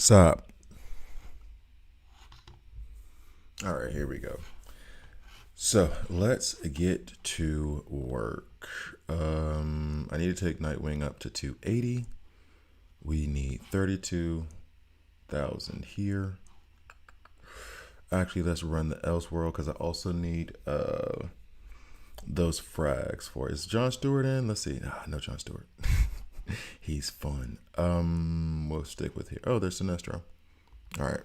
Stop. All right, here we go. So let's get to work. I need to take Nightwing up to 280. We need 32,000 here. Actually, let's run the Elseworld because I also need those frags for it. Is John Stewart in? Let's see. No John Stewart. He's fun. We'll stick with here. Oh, there's Sinestro. All right.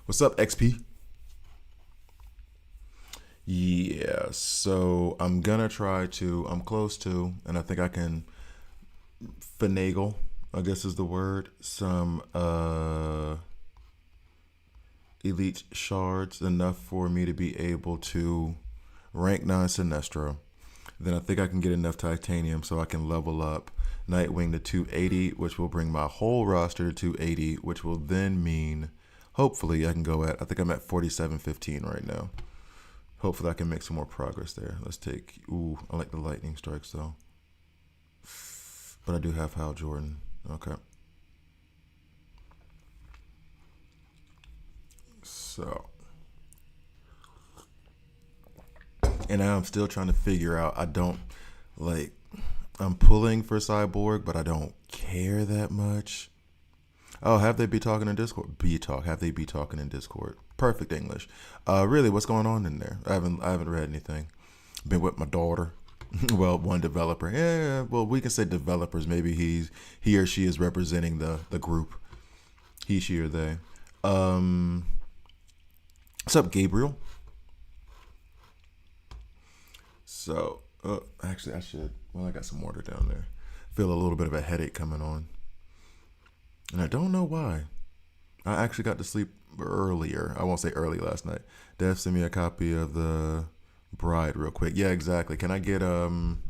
What's up, XP? Yeah, so I'm gonna try to. I'm close to, and I think I can finagle. I guess is the word. Some elite shards enough for me to be able to rank 9 Sinestro. Then I think I can get enough titanium so I can level up Nightwing to 280, which will bring my whole roster to 280, which will then mean hopefully I can go at. I think I'm at 4715 right now. Hopefully I can make some more progress there. Let's take, I like the lightning strikes though. But I do have Hal Jordan. Okay. So. And now I'm still trying to figure out, I'm pulling for Cyborg, but I don't care that much. Oh, have they be talking in Discord? Have they be talking in Discord? Perfect English. Really, what's going on in there? I haven't read anything. Been with my daughter. Well, one developer. Yeah, well, we can say developers. Maybe he or she is representing the group. He, she, or they. What's up, Gabriel? So, actually, I should. Well, I got some water down there. Feel a little bit of a headache coming on. And I don't know why. I actually got to sleep earlier. I won't say early last night. Dev sent me a copy of The Bride real quick. Yeah, exactly. Can I get can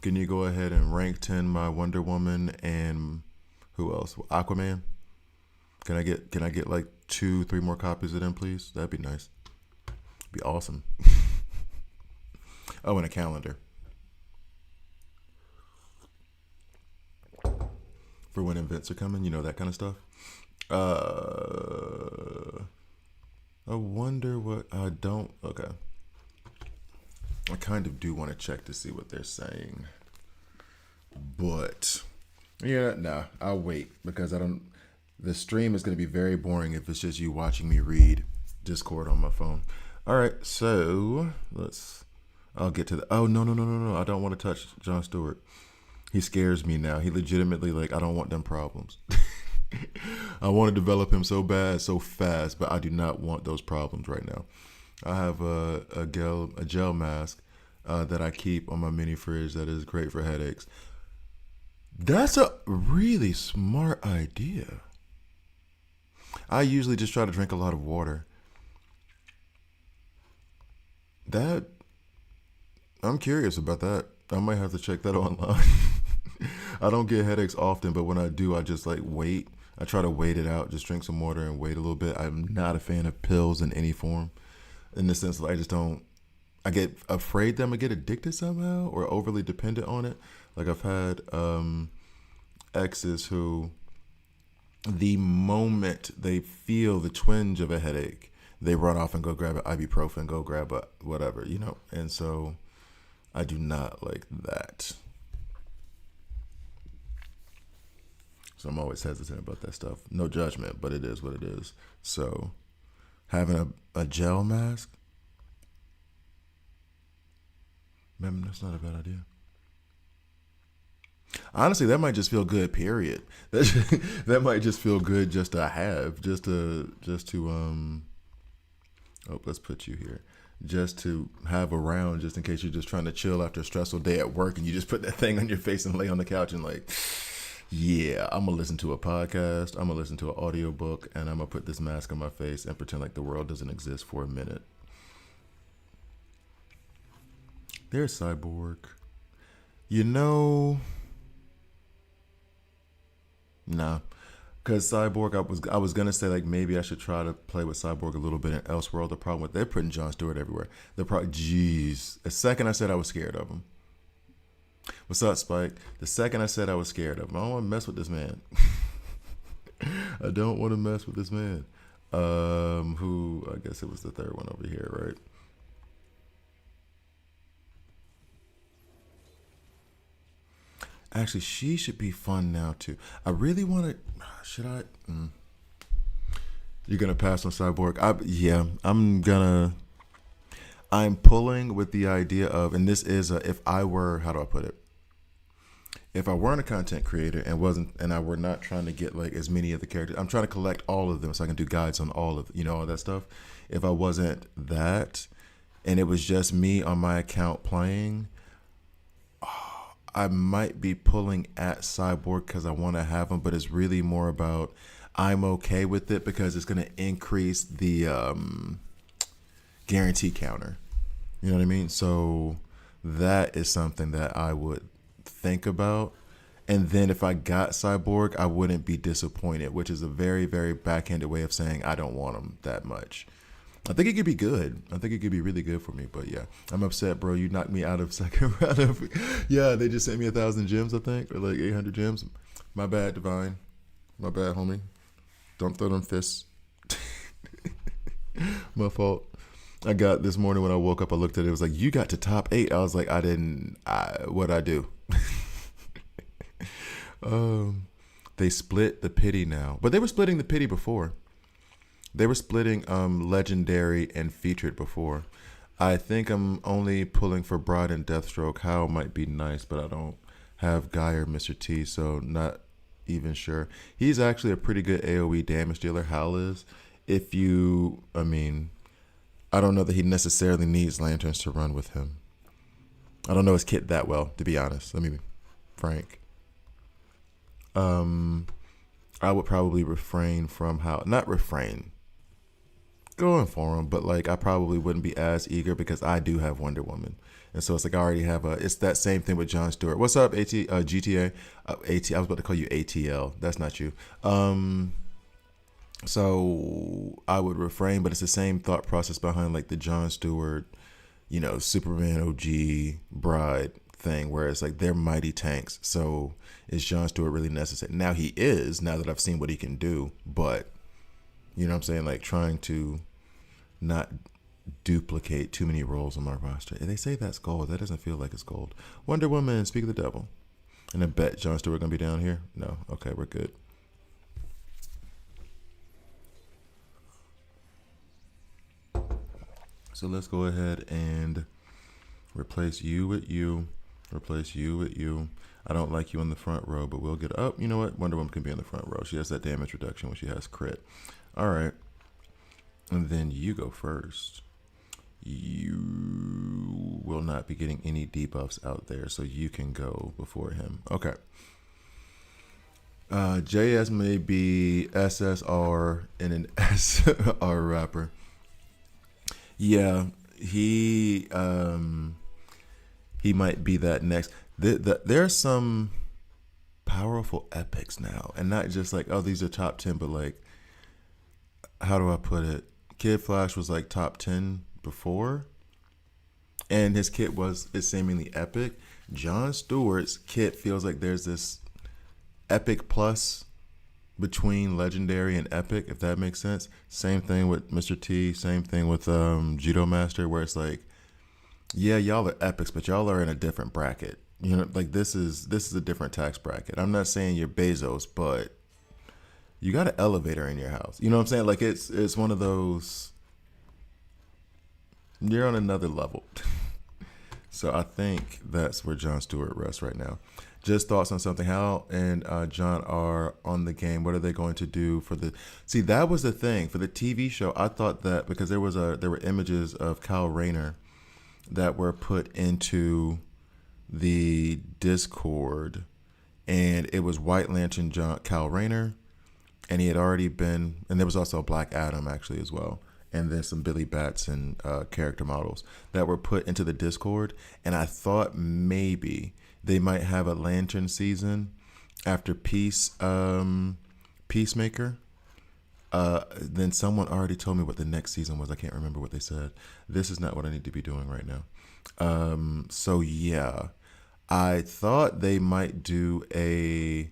you go ahead and rank 10 my Wonder Woman and who else? Aquaman? Can I get like 2-3 more copies of them, please? That'd be nice. Be awesome. Oh, and a calendar. For when events are coming, that kind of stuff. I wonder what I don't. Okay. I kind of do want to check to see what they're saying. But, yeah, nah, I'll wait because the stream is going to be very boring if it's just you watching me read Discord on my phone. All right, so I'll get to oh, no. I don't want to touch John Stewart. He scares me now. He legitimately, I don't want them problems. I want to develop him so bad, so fast, but I do not want those problems right now. I have a gel mask that I keep on my mini fridge that is great for headaches. That's a really smart idea. I usually just try to drink a lot of water. I'm curious about that. I might have to check that online. I don't get headaches often, but when I do, I just wait. I try to wait it out, just drink some water and wait a little bit. I'm not a fan of pills in any form. In the sense that I get afraid that I'm going to get addicted somehow or overly dependent on it. I've had exes who, the moment they feel the twinge of a headache, they run off and go grab an ibuprofen, go grab a whatever, And so I do not like that. So I'm always hesitant about that stuff. No judgment, but it is what it is. So having a gel mask, man, that's not a bad idea. Honestly, that might just feel good. Period. That might just feel good just to have, just to. Oh, let's put you here. Just to have around, just in case you're just trying to chill after a stressful day at work, and you just put that thing on your face and lay on the couch and yeah, I'm gonna listen to a podcast. I'm gonna listen to an audiobook, and I'm gonna put this mask on my face and pretend like the world doesn't exist for a minute. There's Cyborg. Nah, because Cyborg, I was gonna say maybe I should try to play with Cyborg a little bit in Elseworld. The problem with they're putting John Stewart everywhere. The second I said I was scared of him. What's up, Spike? The second I said I was scared of him, I don't want to mess with this man. I don't want to mess with this man. Who I guess it was the third one over here, right? Actually, she should be fun now too. I really want to. Should I? You're gonna pass on Cyborg? Yeah, I'm gonna. I'm pulling with the idea of, and this is if I were, how do I put it? If I weren't a content creator and wasn't, and I were not trying to get like as many of the characters, I'm trying to collect all of them so I can do guides on all of, all that stuff. If I wasn't that, and it was just me on my account playing, I might be pulling at Cyborg because I want to have him, but it's really more about I'm okay with it because it's going to increase the guarantee counter. You know what I mean? So that is something that I would think about. And then if I got Cyborg, I wouldn't be disappointed, which is a very, very backhanded way of saying I don't want him that much. I think it could be good. I think it could be really good for me. But yeah, I'm upset, bro. You knocked me out of second round of. Yeah, they just sent me 1,000 gems, I think, or like 800 gems. My bad, Divine. My bad, homie. Don't throw them fists. My fault. I got this morning when I woke up. I looked at it. It was like you got to top 8. I was like, I didn't. What'd I do? They split the pity now, but they were splitting the pity before. They were splitting legendary and featured before. I think I'm only pulling for Broad and Deathstroke. How might be nice, but I don't have Guy or Mr. T, so not even sure. He's actually a pretty good AoE damage dealer. Hal is. If you, I mean, I don't know that he necessarily needs lanterns to run with him. I don't know his kit that well, to be honest. Let me be frank. I would probably refrain from not refrain, going for him, but like I probably wouldn't be as eager because I do have Wonder Woman, and so it's like I already have it's that same thing with John Stewart. What's up, GTA? I was about to call you ATL. That's not you. So I would refrain, but it's the same thought process behind like the John Stewart, Superman OG Bride thing, where it's like they're mighty tanks. So is John Stewart really necessary? Now he is. Now that I've seen what he can do, but you know what I'm saying? Like trying to not duplicate too many roles on my roster. And they say that's gold. That doesn't feel like it's gold. Wonder Woman, Speak of the Devil. And I bet John Stewart gonna be down here. No. Okay, we're good. So let's go ahead and replace you with you. Replace you with you. I don't like you in the front row, but we'll get up. You know what? Wonder Woman can be in the front row. She has that damage reduction when she has crit. All right. And then you go first. You will not be getting any debuffs out there, so you can go before him. Okay. JS may be SSR and an SR rapper. Yeah, he might be that next. There's some powerful epics now, and not just like, oh, these are top 10, but like, how do I put it? Kid Flash was like top 10 before, and his kit is seemingly epic. John Stewart's kit feels like there's this epic plus between legendary and epic, if that makes sense. Same thing with Mr. T, same thing with Judo Master, where it's like, yeah, y'all are epics, but y'all are in a different bracket. Like this is a different tax bracket. I'm not saying you're Bezos, but you got an elevator in your house. You know what I'm saying? Like it's one of those, you're on another level. So I think that's where John Stewart rests right now. Just thoughts on something. Hal and John are on the game. What are they going to do for the? See, that was the thing for the TV show. I thought that because there were images of Kyle Rayner that were put into the Discord, and it was White Lantern Kyle Rayner, and he had already been, and there was also a Black Adam actually as well, and then some Billy Batson character models that were put into the Discord, and I thought maybe they might have a Lantern season after Peacemaker. Then someone already told me what the next season was. I can't remember what they said. This is not what I need to be doing right now. So yeah, I thought they might do a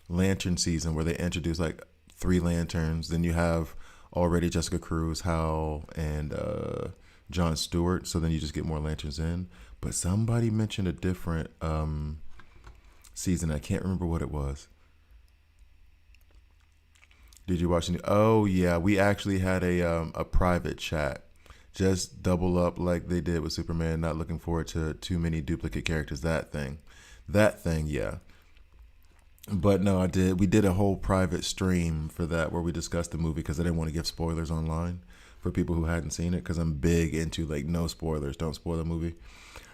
lantern season where they introduce like three lanterns. Then you have already Jessica Cruz, Hal, and Jon Stewart. So then you just get more lanterns in. But somebody mentioned a different season. I can't remember what it was. Did you watch any? Oh yeah, we actually had a private chat. Just double up like they did with Superman. Not looking forward to too many duplicate characters. That thing, yeah. But no, I did. We did a whole private stream for that where we discussed the movie because I didn't want to give spoilers online for people who hadn't seen it because I'm big into like no spoilers, don't spoil the movie.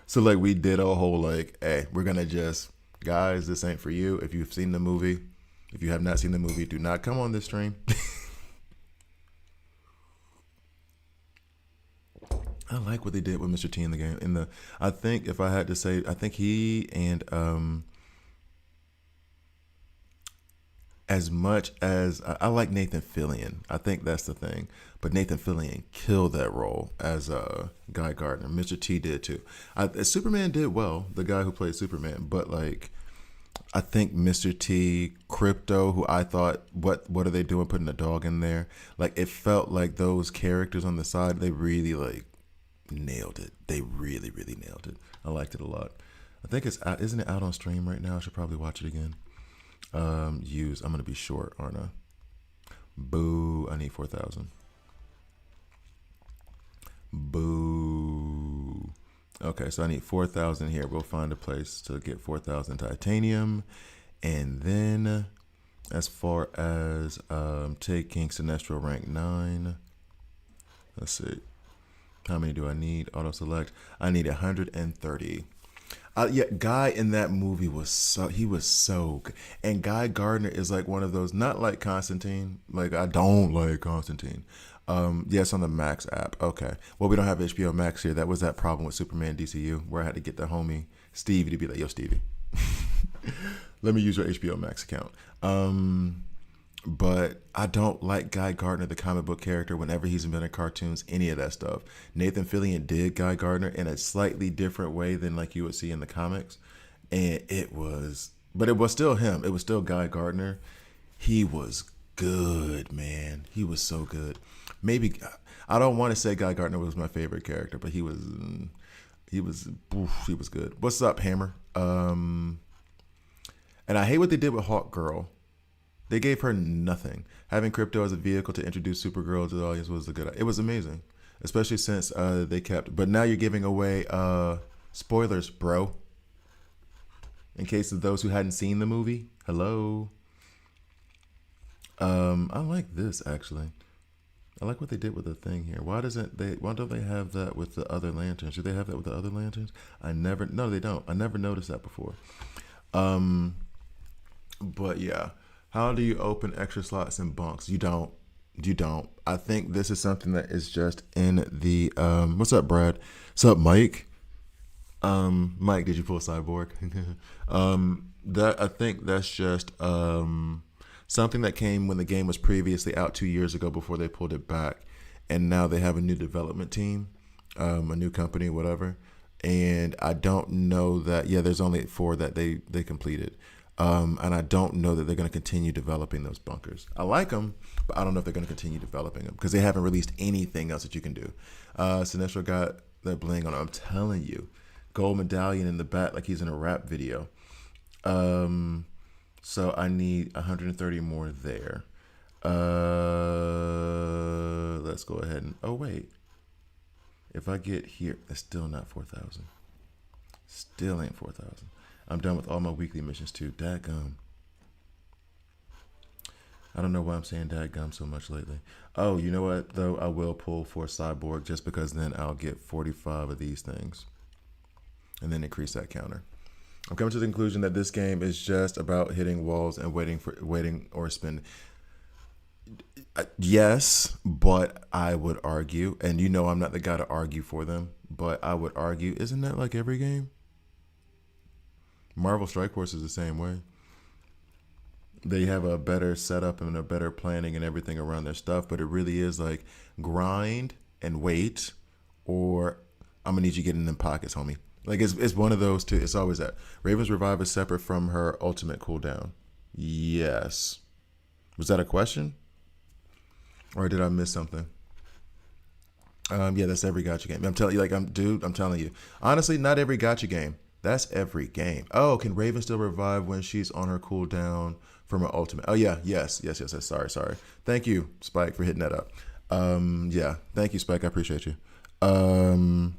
So like we did a whole like, hey, we're gonna just guys, this ain't for you. If you've seen the movie, if you have not seen the movie, do not come on this stream. I like what they did with Mr. T in the game. I think if I had to say, I think he and as much as I like Nathan Fillion, I think that's the thing. But Nathan Fillion killed that role as Guy Gardner. Mr. T did too. Superman did well, the guy who played Superman. But like, I think Mr. T, Crypto, who I thought, what are they doing putting a dog in there? Like it felt like those characters on the side, they really like nailed it. They really, really nailed it. I liked it a lot. I think it's out, isn't it out on stream right now? I should probably watch it again. I'm gonna be short, aren't I? Boo! I need 4,000. Boo! Okay, so I need 4,000 here. We'll find a place to get 4,000 titanium, and then as far as taking Sinestro rank 9, let's see. How many do I need? Auto select. I need 130. Yeah, Guy in that movie he was so good. And Guy Gardner is like one of those, not like Constantine. Like I don't like Constantine. Yes, on the Max app. Okay. Well, we don't have HBO Max here. That was that problem with Superman DCU where I had to get the homie Stevie to be like, yo, Stevie, let me use your HBO Max account. But I don't like Guy Gardner, the comic book character, whenever he's been in cartoons, any of that stuff. Nathan Fillion did Guy Gardner in a slightly different way than like you would see in the comics. And but it was still him. It was still Guy Gardner. He was good, man. He was so good. Maybe, I don't want to say Guy Gardner was my favorite character, but he was good. What's up, Hammer? And I hate what they did with Hawk Girl. They gave her nothing. Having Crypto as a vehicle to introduce Supergirl to the audience was it was amazing, especially since they kept. But now you're giving away spoilers, bro. In case of those who hadn't seen the movie, hello. I like this actually. I like what they did with the thing here. Why don't they have that with the other lanterns? Do they have that with the other lanterns? No, they don't. I never noticed that before. But yeah. How do you open extra slots in bunks? You don't. You don't. I think this is something that is just in the what's up, Brad? What's up, Mike? Mike, did you pull Cyborg? I think that's just something that came when the game was previously out 2 years ago before they pulled it back, and now they have a new development team, a new company, whatever. And I don't know that. Yeah, there's only 4 that they completed. And I don't know that they're going to continue developing those bunkers. I like them, but I don't know if they're going to continue developing them because they haven't released anything else that you can do. Sinestro got that bling on it. I'm telling you. Gold medallion in the back like he's in a rap video. So I need 130 more there. Let's go ahead and... Oh, wait. If I get here... It's still not 4,000. Still ain't 4,000. I'm done with all my weekly missions too. Dadgum. I don't know why I'm saying dadgum so much lately. Oh, you know what, though? I will pull for Cyborg just because then I'll get 45 of these things. And then increase that counter. I'm coming to the conclusion that this game is just about hitting walls and waiting or spending. Yes, but I would argue, and you know I'm not the guy to argue for them, but I would argue, isn't that like every game? Marvel Strike Force is the same way. They have a better setup and a better planning and everything around their stuff, but it really is like grind and wait, or I'm gonna need you to get in them pockets, homie. Like it's one of those two. It's always that. Raven's Revive is separate from her ultimate cooldown. Yes. Was that a question? Or did I miss something? Yeah, that's every gotcha game. I'm telling you, I'm telling you. Honestly, not every gotcha game. That's every game. Oh, can Raven still revive when she's on her cooldown from her ultimate? Oh yeah, yes. Sorry. Thank you, Spike, for hitting that up. Yeah, thank you, Spike. I appreciate you. Um,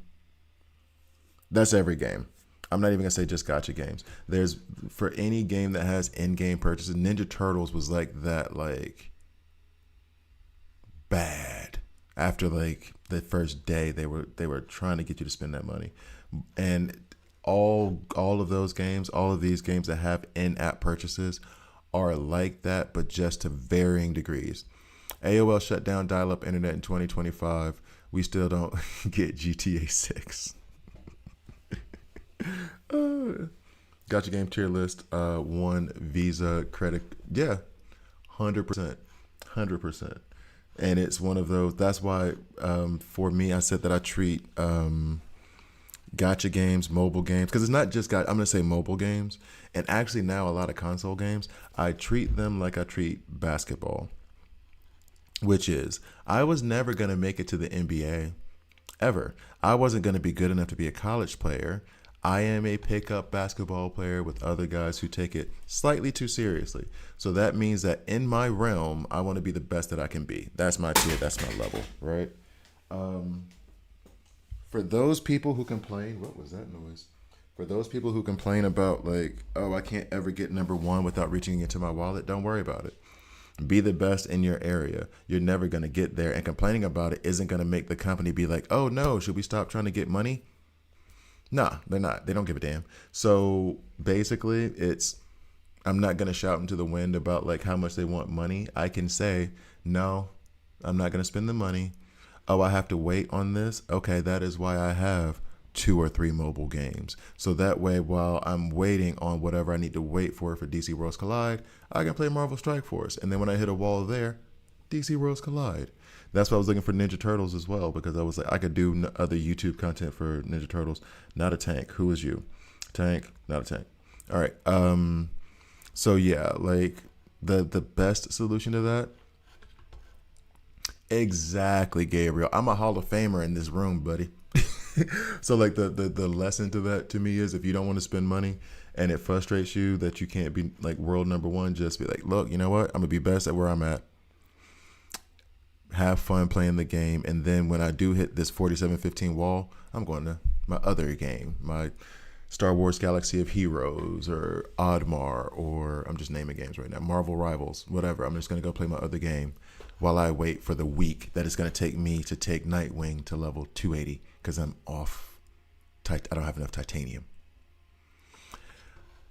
that's every game. I'm not even gonna say just gotcha games. There's for any game that has in-game purchases. Ninja Turtles was like that, like bad. After like the first day, they were trying to get you to spend that money, and all of those games, all of these games that have in-app purchases, are like that, but just to varying degrees. AOL shut down dial-up internet in 2025. We still don't get GTA 6. Gotcha game tier list. One Visa credit. Yeah, 100%, 100%. And it's one of those. That's why, for me, I said that I treat gotcha games, mobile games, because it's not just got. I'm gonna say mobile games, and actually now a lot of console games. I treat them like I treat basketball, which is I was never gonna make it to the NBA ever. I wasn't gonna be good enough to be a college player. I am a pickup basketball player with other guys who take it slightly too seriously. So that means that in my realm, I want to be the best that I can be. That's my tier. That's my level, right? For those people who complain, what was that noise? For those people who complain about like, oh, I can't ever get number one without reaching into my wallet, don't worry about it. Be the best in your area. You're never going to get there. And complaining about it isn't going to make the company be like, oh no, should we stop trying to get money? Nah, they're not. They don't give a damn. So basically, I'm not gonna shout into the wind about like how much they want money. I can say, no, I'm not gonna spend the money. Oh, I have to wait on this. Okay, that is why I have 2 or 3 mobile games. So that way, while I'm waiting on whatever I need to wait for DC Worlds Collide, I can play Marvel Strike Force. And then when I hit a wall there, DC Worlds Collide. That's why I was looking for Ninja Turtles as well, because I was like, I could do other YouTube content for Ninja Turtles. Not a tank. Who is you? Tank. Not a tank. All right. So yeah, like the best solution to that. Exactly, Gabriel. I'm a Hall of Famer in this room, buddy. So like the lesson to that to me is if you don't want to spend money and it frustrates you that you can't be like world number one, just be like, look, you know what? I'm gonna be best at where I'm at. Have fun playing the game, and then when I do hit this 4715 wall, I'm going to my other game, my Star Wars Galaxy of Heroes or Oddmar, or I'm just naming games right now, Marvel Rivals, whatever. I'm just going to go play my other game while I wait for the week that it's going to take me to take Nightwing to level 280 because I'm off. I don't have enough titanium.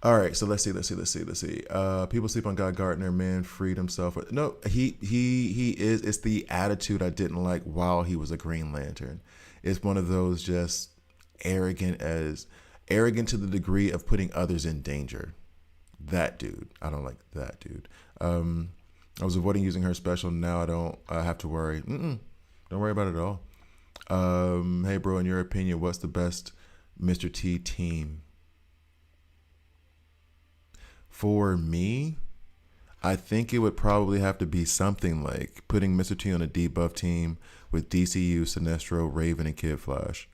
All right, so let's see. People sleep on God Gardner. Man freed himself. No, he is. It's the attitude I didn't like while he was a Green Lantern. It's one of those just arrogant to the degree of putting others in danger. That dude, I don't like that dude. I was avoiding using her special. Now I don't have to worry. Don't worry about it at all. Hey, bro, in your opinion, what's the best Mr. T team? For me, I think it would probably have to be something like putting Mr. T on a debuff team with DCU, Sinestro, Raven, and Kid Flash.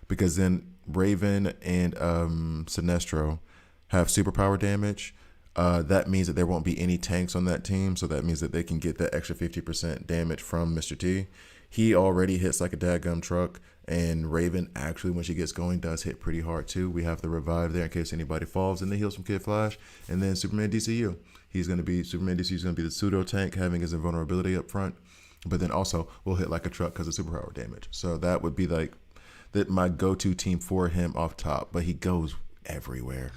Because then Raven and Sinestro have superpower damage. That means that there won't be any tanks on that team. So that means that they can get that extra 50% damage from Mr. T. He already hits like a dadgum truck. And Raven, actually, when she gets going, does hit pretty hard too. We have the revive there in case anybody falls, and the heals from Kid Flash. And then Superman DCU. Superman DCU is going to be the pseudo tank, having his invulnerability up front. But then also will hit like a truck because of superpower damage. So that would be like my go-to team for him off top. But he goes everywhere.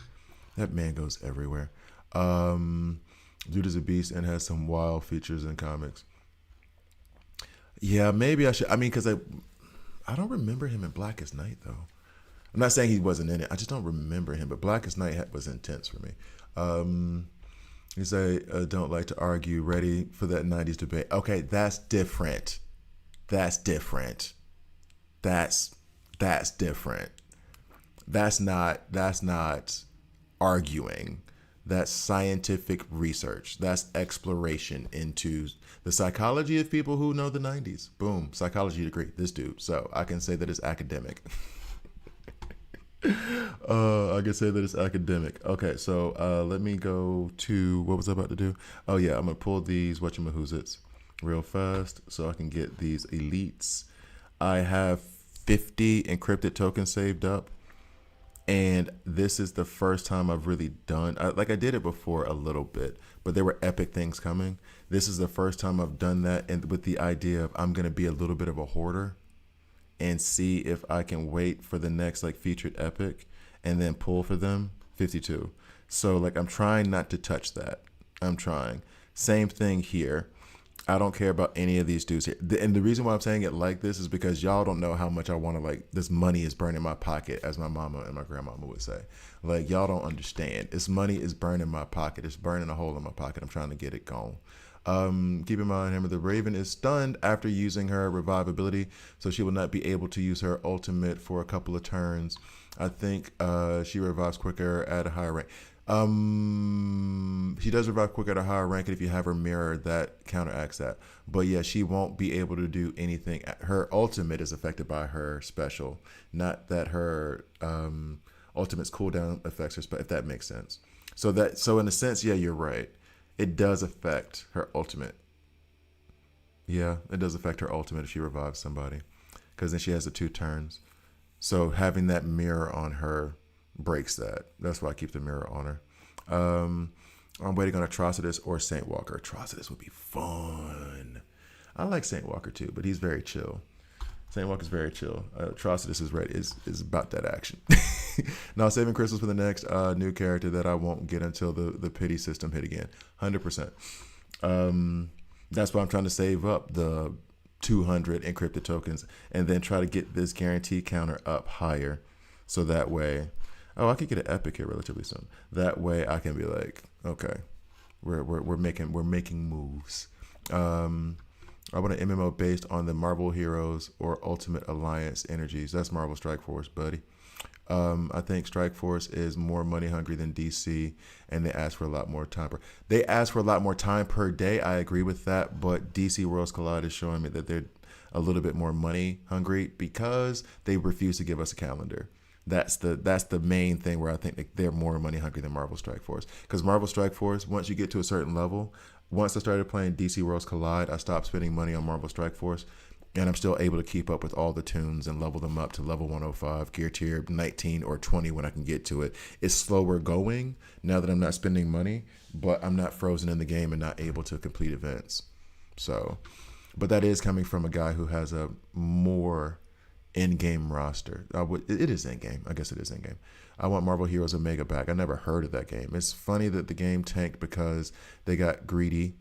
That man goes everywhere. Dude is a beast and has some wild features in comics. Yeah, maybe I should. I mean, because I don't remember him in Blackest Night, though. I'm not saying he wasn't in it. I just don't remember him. But Blackest Night was intense for me. You say, don't like to argue. Ready for that 90s debate. Okay, that's different. That's different. That's different. That's not arguing. That's scientific research. That's exploration into the psychology of people who know the 90s. Boom, psychology degree, this dude. So I can say that it's academic. I can say that it's academic. Okay, so let me go to, what was I about to do? Oh yeah, I'm gonna pull these whatchamahoots real fast so I can get these elites. I have 50 encrypted tokens saved up, and this is the first time I've really done, like I did it before a little bit, but there were epic things coming. This is the first time I've done that, and with the idea of I'm gonna be a little bit of a hoarder and see if I can wait for the next like featured epic and then pull for them. 52. So like I'm trying not to touch that. I'm trying. Same thing here. I don't care about any of these dudes here. And the reason why I'm saying it like this is because y'all don't know how much I want to, like, this money is burning my pocket, as my mama and my grandmama would say. Like, y'all don't understand. This money is burning my pocket. It's burning a hole in my pocket. I'm trying to get it gone. Keep in mind, Hammer the Raven is stunned after using her revive ability, so she will not be able to use her ultimate for a couple of turns. I think she revives quicker at a higher rank. She does revive quicker at a higher rank, and if you have her mirror, that counteracts that. But yeah, she won't be able to do anything. Her ultimate is affected by her special, not that her ultimate's cooldown affects her special, if that makes sense. So in a sense, yeah, you're right. It does affect her ultimate. Yeah, it does affect her ultimate if she revives somebody, because then she has the 2 turns. So having that mirror on her breaks that. That's why I keep the mirror on her. I'm waiting on Atrocitus or Saint Walker. Atrocitus would be fun. I like Saint Walker too, but he's very chill. Saint Walker's very chill. Atrocitus is ready. Is about that action. Now saving crystals for the next new character that I won't get until the pity system hit again. 100%. That's why I'm trying to save up the 200 encrypted tokens and then try to get this guarantee counter up higher, so that way, I could get an epic here relatively soon. That way I can be like, okay, we're making moves. I want an MMO based on the Marvel Heroes or Ultimate Alliance energies. That's Marvel Strike Force, buddy. I think Strike Force is more money hungry than DC, and they ask for a lot more time per day. I agree with that, but DC Worlds Collide is showing me that they're a little bit more money hungry because they refuse to give us a calendar. That's the main thing where I think they're more money hungry than Marvel Strike Force. Because Marvel Strike Force, once you get to a certain level, once I started playing DC Worlds Collide, I stopped spending money on Marvel Strike Force, and I'm still able to keep up with all the tunes and level them up to level 105, gear tier 19 or 20 when I can get to it. It's slower going now that I'm not spending money, but I'm not frozen in the game and not able to complete events. So, but that is coming from a guy who has a more in-game roster. It is in-game. I guess it is in-game. I want Marvel Heroes Omega back. I never heard of that game. It's funny that the game tanked because they got greedy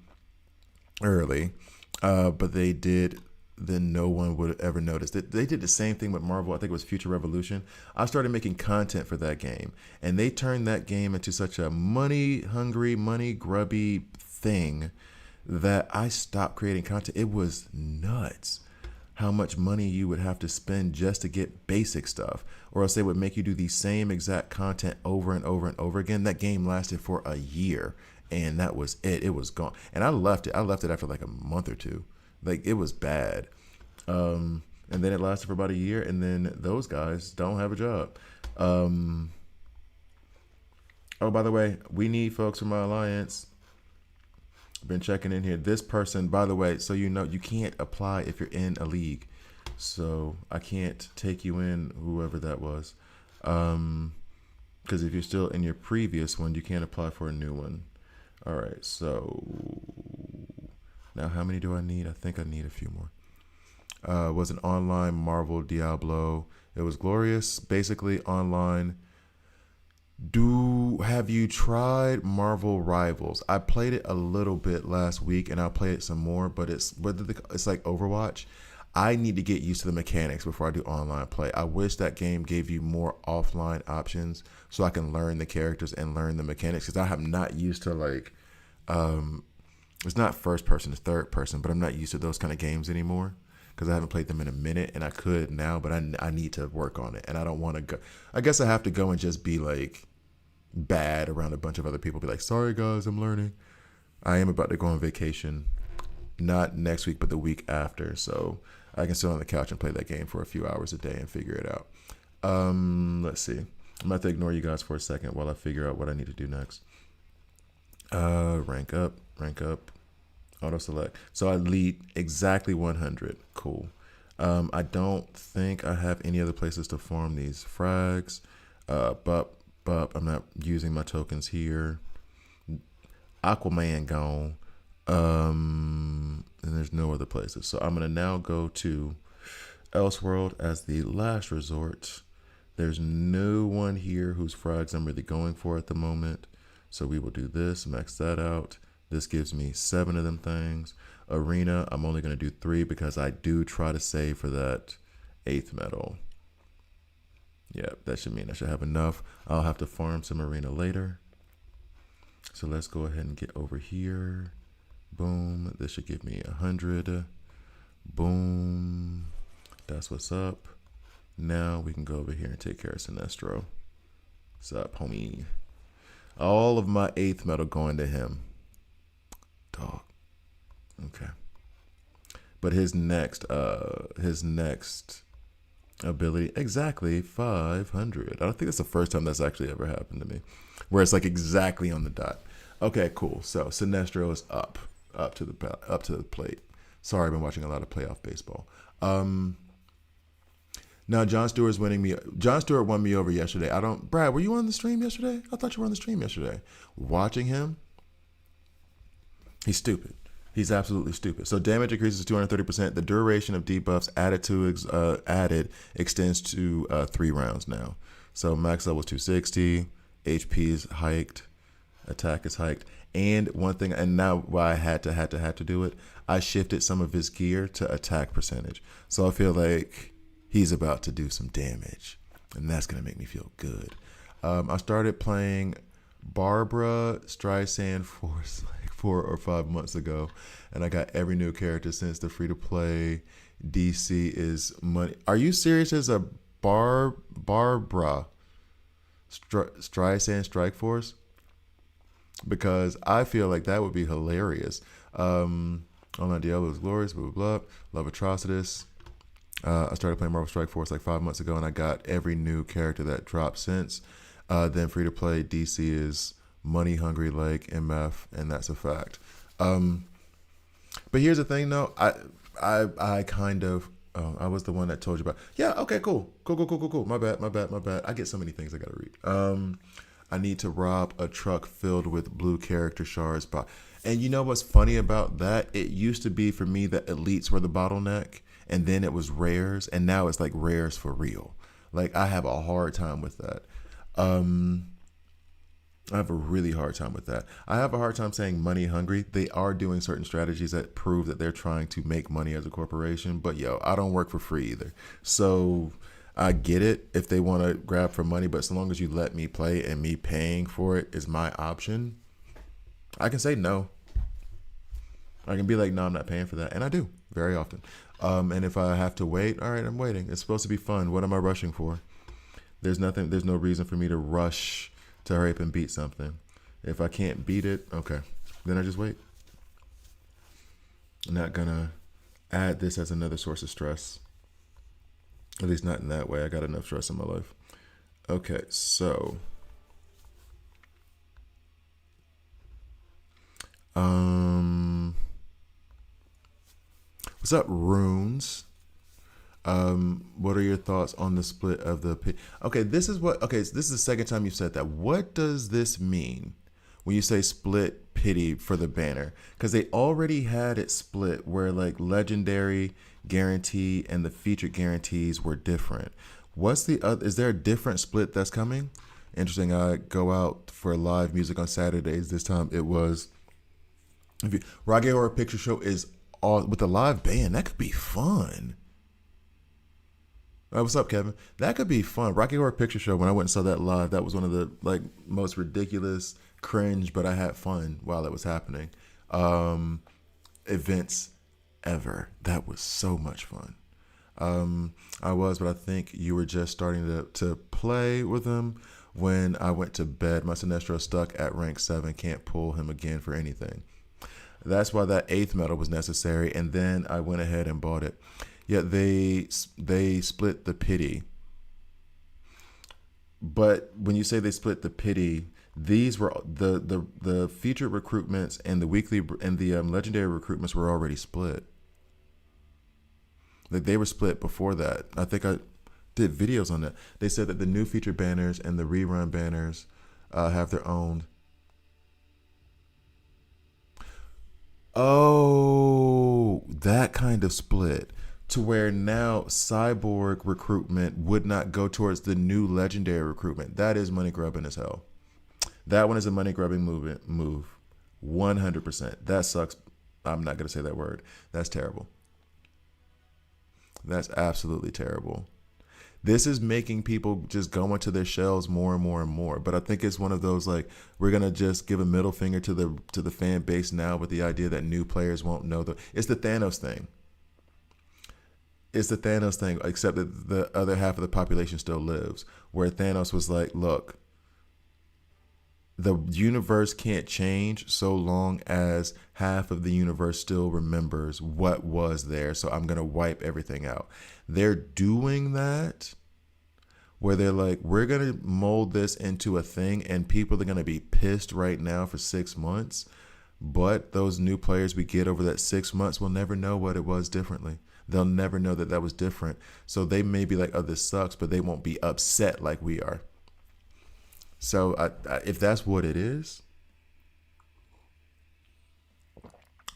early, but they did. Then no one would have ever noticed it. They did the same thing with Marvel. I think it was Future Revolution. I started making content for that game, and they turned that game into such a money-hungry, money-grubby thing that I stopped creating content. It was nuts how much money you would have to spend just to get basic stuff, or else they would make you do the same exact content over and over and over again. That game lasted for a year, and that was it. It was gone, and I left it. I left it after like a month or two. Like, it was bad. And then it lasted for about a year, and then those guys don't have a job. Oh, by the way, we need folks from my alliance. Been checking in here. This person, by the way, so you know, you can't apply if you're in a league. So I can't take you in, whoever that was. Because if you're still in your previous one, you can't apply for a new one. All right, so now how many do I need? I think I need a few more. Was an online Marvel Diablo. It was glorious. Basically online. Have you tried Marvel Rivals? I played it a little bit last week, and I'll play it some more, but it's like Overwatch. I need to get used to the mechanics before I do online play. I wish that game gave you more offline options so I can learn the characters and learn the mechanics, because I am not used to, like, it's not first person, it's third person, but I'm not used to those kind of games anymore because I haven't played them in a minute, and I could now, but I need to work on it, and I don't want to go. I guess I have to go and just be like bad around a bunch of other people. Be like, sorry guys, I'm learning. I am about to go on vacation, not next week, but the week after. So I can sit on the couch and play that game for a few hours a day and figure it out. Let's see. I'm about to ignore you guys for a second while I figure out what I need to do next. Rank up, auto select. So I lead exactly 100. Cool. I don't think I have any other places to farm these frags. But I'm not using my tokens here. Aquaman gone. And there's no other places. So I'm gonna now go to Elseworld as the last resort. There's no one here whose frags I'm really going for at the moment. So we will do this, max that out. This gives me 7 of them things. Arena, I'm only going to do 3 because I do try to save for that 8th medal. Yeah, that should mean I should have enough. I'll have to farm some arena later. So let's go ahead and get over here. Boom. This should give me 100. Boom. That's what's up. Now we can go over here and take care of Sinestro. What's up, homie? All of my 8th medal going to him. Dog. Okay. But his next ability, exactly 500. I don't think that's the first time that's actually ever happened to me, where it's like exactly on the dot. Okay, cool. So Sinestro is up to the plate. Sorry, I've been watching a lot of playoff baseball. Now John Stewart's winning me. John Stewart won me over yesterday. Brad, were you on the stream yesterday? I thought you were on the stream yesterday. Watching him, he's stupid. He's absolutely stupid. So damage increases to 230%. The duration of debuffs added extends to 3 rounds now. So max level is 260. HP is hiked. Attack is hiked. And one thing, and now why I had to do it, I shifted some of his gear to attack percentage. So I feel like he's about to do some damage, and that's going to make me feel good. I started playing Barbara Streisand like 4 or 5 months ago, and I got every new character since the free-to-play DC is money. Are you serious? As a Barbara Streisand Strike Force? Because I feel like that would be hilarious. Online Diablo is glorious, blah, blah, blah. Love Atrocitus. I started playing Marvel Strike Force like 5 months ago, and I got every new character that dropped since. Then free to play DC is money hungry like MF, and that's a fact. But here's the thing, though. I kind of I was the one that told you about. Yeah. Okay. Cool. My bad. I get so many things I gotta read. I need to rob a truck filled with blue character shards. And you know what's funny about that? It used to be for me that elites were the bottleneck, and then it was rares, and now it's like rares for real. Like I have a hard time with that. I have a really hard time with that. I have a hard time saying money hungry. They are doing certain strategies that prove that they're trying to make money as a corporation, but I don't work for free either. So I get it if they want to grab for money, but so long as you let me play and me paying for it is my option, I can say no. I can be like, no, I'm not paying for that. And I do very often. And if I have to wait, all right, I'm waiting. It's supposed to be fun. What am I rushing for? There's no reason for me to rush to hurry up and beat something. If I can't beat it, okay, then I just wait. I'm not gonna add this as another source of stress. At least not in that way. I got enough stress in my life. Okay, so what's up, Runes? What are your thoughts on the split of the this is the second time you've said that. What does this mean when you say split pity for the banner? Because they already had it split where like legendary guarantee and the featured guarantees were different. What's the other? Is there a different split that's coming? Interesting. I go out for live music on Saturdays. This time it was Rocky Horror Picture Show is all with a live band. That could be fun. What's up, Kevin? That could be fun. Rocky Horror Picture Show, when I went and saw that live, that was one of the like most ridiculous, cringe, but I had fun while it was happening. Events ever. That was so much fun. But I think you were just starting to play with them. When I went to bed, my Sinestro stuck at rank 7. Can't pull him again for anything. That's why that 8th medal was necessary, and then I went ahead and bought it. Yet they split the pity. But when you say they split the pity, these were the featured recruitments and the weekly and the legendary recruitments were already split. Like they were split before that. I think I did videos on that. They said that the new featured banners and the rerun banners have their own. Oh, that kind of split to where now cyborg recruitment would not go towards the new legendary recruitment. That is money grubbing as hell. That one is a money grubbing move. 100%. That sucks. I'm not going to say that word. That's terrible. That's absolutely terrible. This is making people just go into their shells more and more and more. But I think it's one of those like we're gonna just give a middle finger to the fan base now with the idea that new players won't know it's the Thanos thing. It's the Thanos thing, except that the other half of the population still lives. Where Thanos was like, look, the universe can't change so long as half of the universe still remembers what was there. So I'm going to wipe everything out. They're doing that where they're like, we're going to mold this into a thing and people are going to be pissed right now for 6 months. But those new players we get over that 6 months will never know what it was differently. They'll never know that that was different. So they may be like, oh, this sucks, but they won't be upset like we are. So if that's what it is,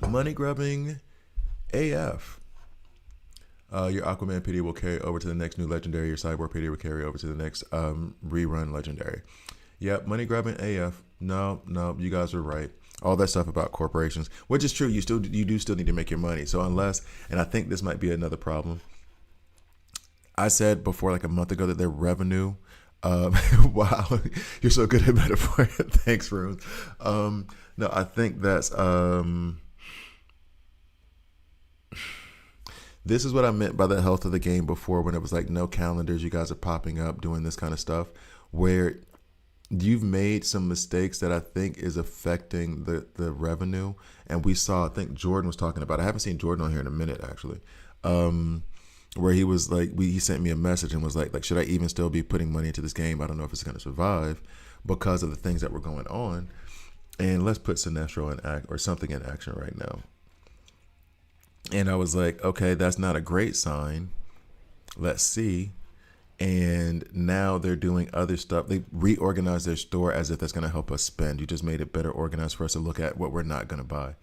money grubbing AF. Your Aquaman pity will carry over to the next new legendary. Your Cyborg pity will carry over to the next rerun legendary. Yep, money grubbing AF. No, you guys are right. All that stuff about corporations, which is true. You do still need to make your money. So unless, and I think this might be another problem. I said before like a month ago that their revenue. Wow, you're so good at metaphor. Thanks, Rune. No, I think that's this is what I meant by the health of the game before when it was like no calendars. You guys are popping up doing this kind of stuff where you've made some mistakes that I think is affecting the revenue. And we saw, I think Jordan was talking about. I haven't seen Jordan on here in a minute actually. Where he was like, he sent me a message and was like, should I even still be putting money into this game? I don't know if it's going to survive because of the things that were going on. And let's put Sinestro in act or something in action right now. And I was like, okay, that's not a great sign. Let's see. And now they're doing other stuff. They reorganized their store as if that's going to help us spend. You just made it better organized for us to look at what we're not going to buy.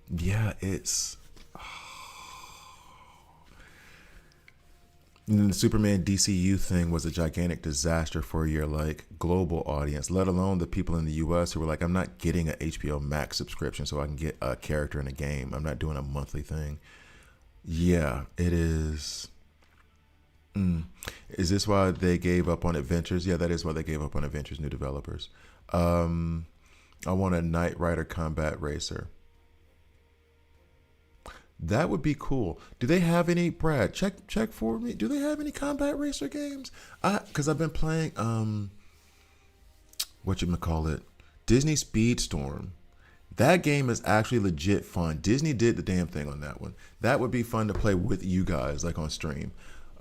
Yeah, it's... And the Superman DCU thing was a gigantic disaster for your like global audience, let alone the people in the US who were like, I'm not getting an HBO Max subscription so I can get a character in a game. I'm not doing a monthly thing. Yeah, it is. Is this why they gave up on Adventures? Yeah, that is why they gave up on Adventures, new developers. I want a Knight Rider Combat Racer. That would be cool. Do they have any, Brad? Check for me. Do they have any Combat Racer games? Because I've been playing whatchamacallit, Disney Speedstorm. That game is actually legit fun. Disney did the damn thing on that one. That would be fun to play with you guys, like on stream.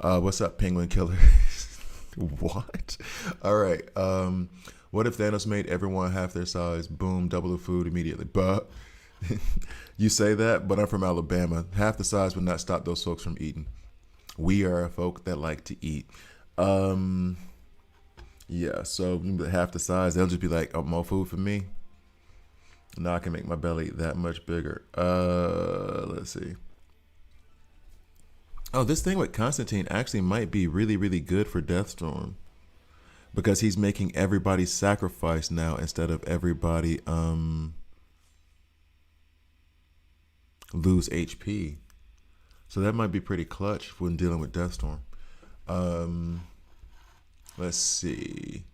What's up, Penguin Killer? What? All right. What if Thanos made everyone half their size? Boom, double the food immediately. But you say that, but I'm from Alabama. Half the size would not stop those folks from eating. We are a folk that like to eat. Yeah, so half the size, they'll just be like, oh, more food for me. Now I can make my belly that much bigger. Let's see. Oh, this thing with Constantine actually might be really, really good for Deathstorm. Because he's making everybody sacrifice now instead of everybody lose HP. So that might be pretty clutch when dealing with Deathstorm. Let's see.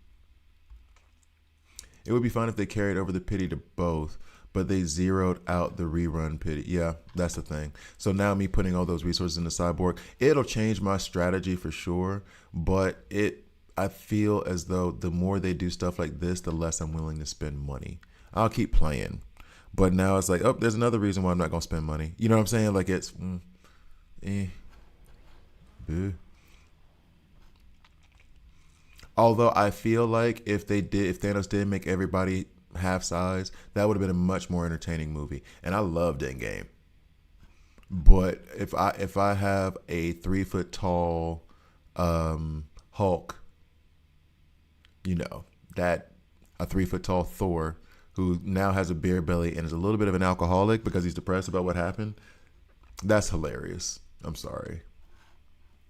It would be fine if they carried over the pity to both, but they zeroed out the rerun pity. Yeah, that's the thing. So now me putting all those resources in the Cyborg, it'll change my strategy for sure, but I feel as though the more they do stuff like this, the less I'm willing to spend money. I'll keep playing, but now it's like, oh, there's another reason why I'm not gonna spend money. You know what I'm saying? Like it's, eh, eh. Although I feel like if Thanos did make everybody half size, that would have been a much more entertaining movie. And I loved Endgame. But if I have a 3 foot tall Hulk, you know, that a 3 foot tall Thor who now has a beer belly and is a little bit of an alcoholic because he's depressed about what happened, that's hilarious. I'm sorry.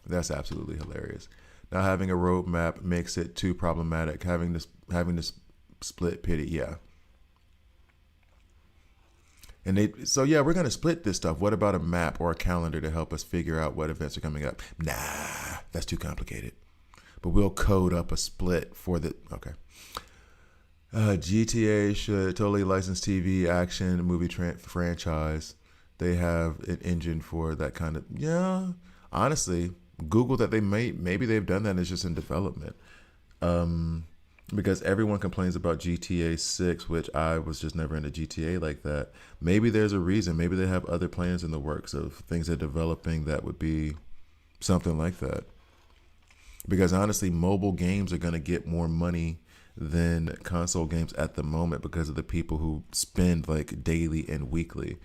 That's absolutely hilarious. Now having a roadmap makes it too problematic. Having this split pity, yeah. And so yeah, we're gonna split this stuff. What about a map or a calendar to help us figure out what events are coming up? Nah, that's too complicated. But we'll code up a split for the okay. GTA should totally license TV, action, movie franchise. They have an engine for that kind of yeah. Honestly, Google that maybe they've done that. It's just in development. Because everyone complains about GTA 6, which I was just never into GTA like that. Maybe there's a reason. Maybe they have other plans in the works of things they're developing that would be something like that. Because honestly, mobile games are going to get more money than console games at the moment because of the people who spend like daily and weekly.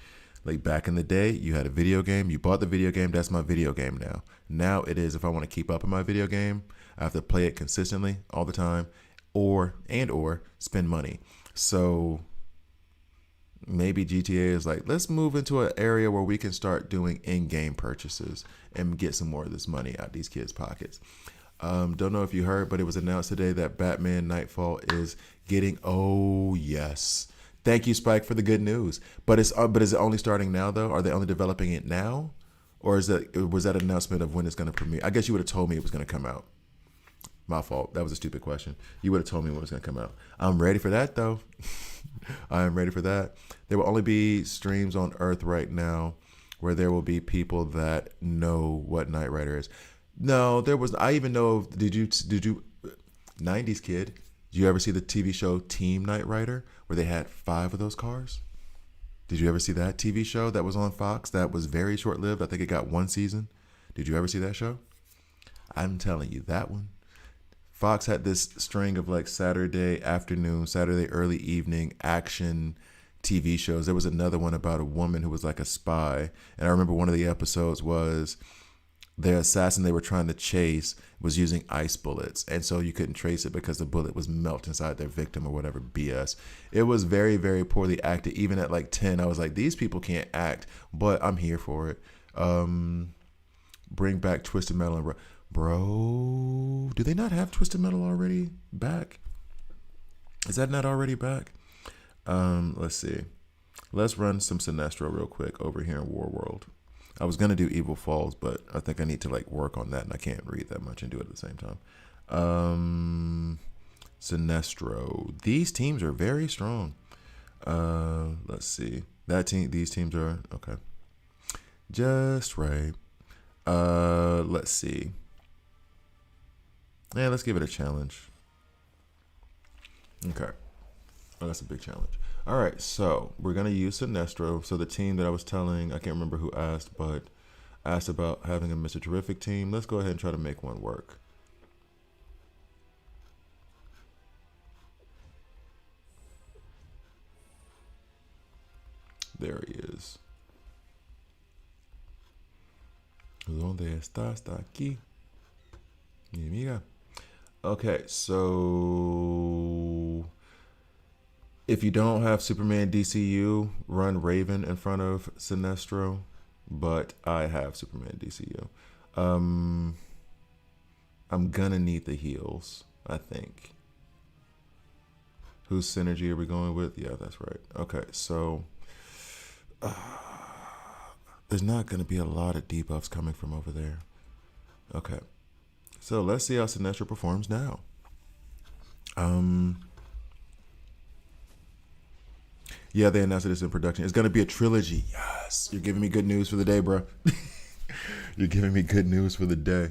Like back in the day, you had a video game, you bought the video game, that's my video game now. Now it is, if I want to keep up in my video game, I have to play it consistently all the time or spend money. So maybe GTA is like, let's move into an area where we can start doing in-game purchases and get some more of this money out these kids' pockets. Don't know if you heard, but it was announced today that Batman Nightfall is getting, oh yes. Thank you, Spike, for the good news. But is it only starting now though? Are they only developing it now, or was that an announcement of when it's going to premiere? I guess you would have told me it was going to come out. My fault. That was a stupid question. You would have told me when it was going to come out. I'm ready for that though. I am ready for that. There will only be streams on Earth right now where there will be people that know what Knight Rider is. No, there was. I even know. Did you 90s kid? Did you ever see the TV show Team Knight Rider where they had 5 of those cars? Did you ever see that TV show that was on Fox that was very short-lived? I think it got 1 season. Did you ever see that show? I'm telling you, that one. Fox had this string of like Saturday afternoon, Saturday early evening action TV shows. There was another one about a woman who was like a spy. And I remember one of the episodes was the assassin they were trying to chase was using ice bullets. And so you couldn't trace it because the bullet was melt inside their victim or whatever BS. It was very, very poorly acted. Even at like 10, I was like, these people can't act, but I'm here for it. Bring back Twisted Metal and Bro, do they not have Twisted Metal already back? Is that not already back? Let's see. Let's run some Sinestro real quick over here in War World. I was gonna do Evil Falls, but I think I need to like work on that, and I can't read that much and do it at the same time. Sinestro. These teams are very strong. Let's see. These teams are okay. Just right. Let's see. Yeah, let's give it a challenge. Okay. Oh, that's a big challenge. All right, so we're going to use Sinestro. So the team that I was telling, I can't remember who asked, but asked about having a Mr. Terrific team. Let's go ahead and try to make one work. There he is. ¿Dónde está? Está aquí. Mi amiga. Okay, so if you don't have Superman DCU, run Raven in front of Sinestro, but I have Superman DCU. I'm gonna need the heals, I think. Whose synergy are we going with? Yeah, that's right. Okay, so there's not gonna be a lot of debuffs coming from over there. Okay. So let's see how Sinestro performs now. Yeah, they announced it's in production. It's going to be a trilogy. Yes. You're giving me good news for the day, bro. You're giving me good news for the day.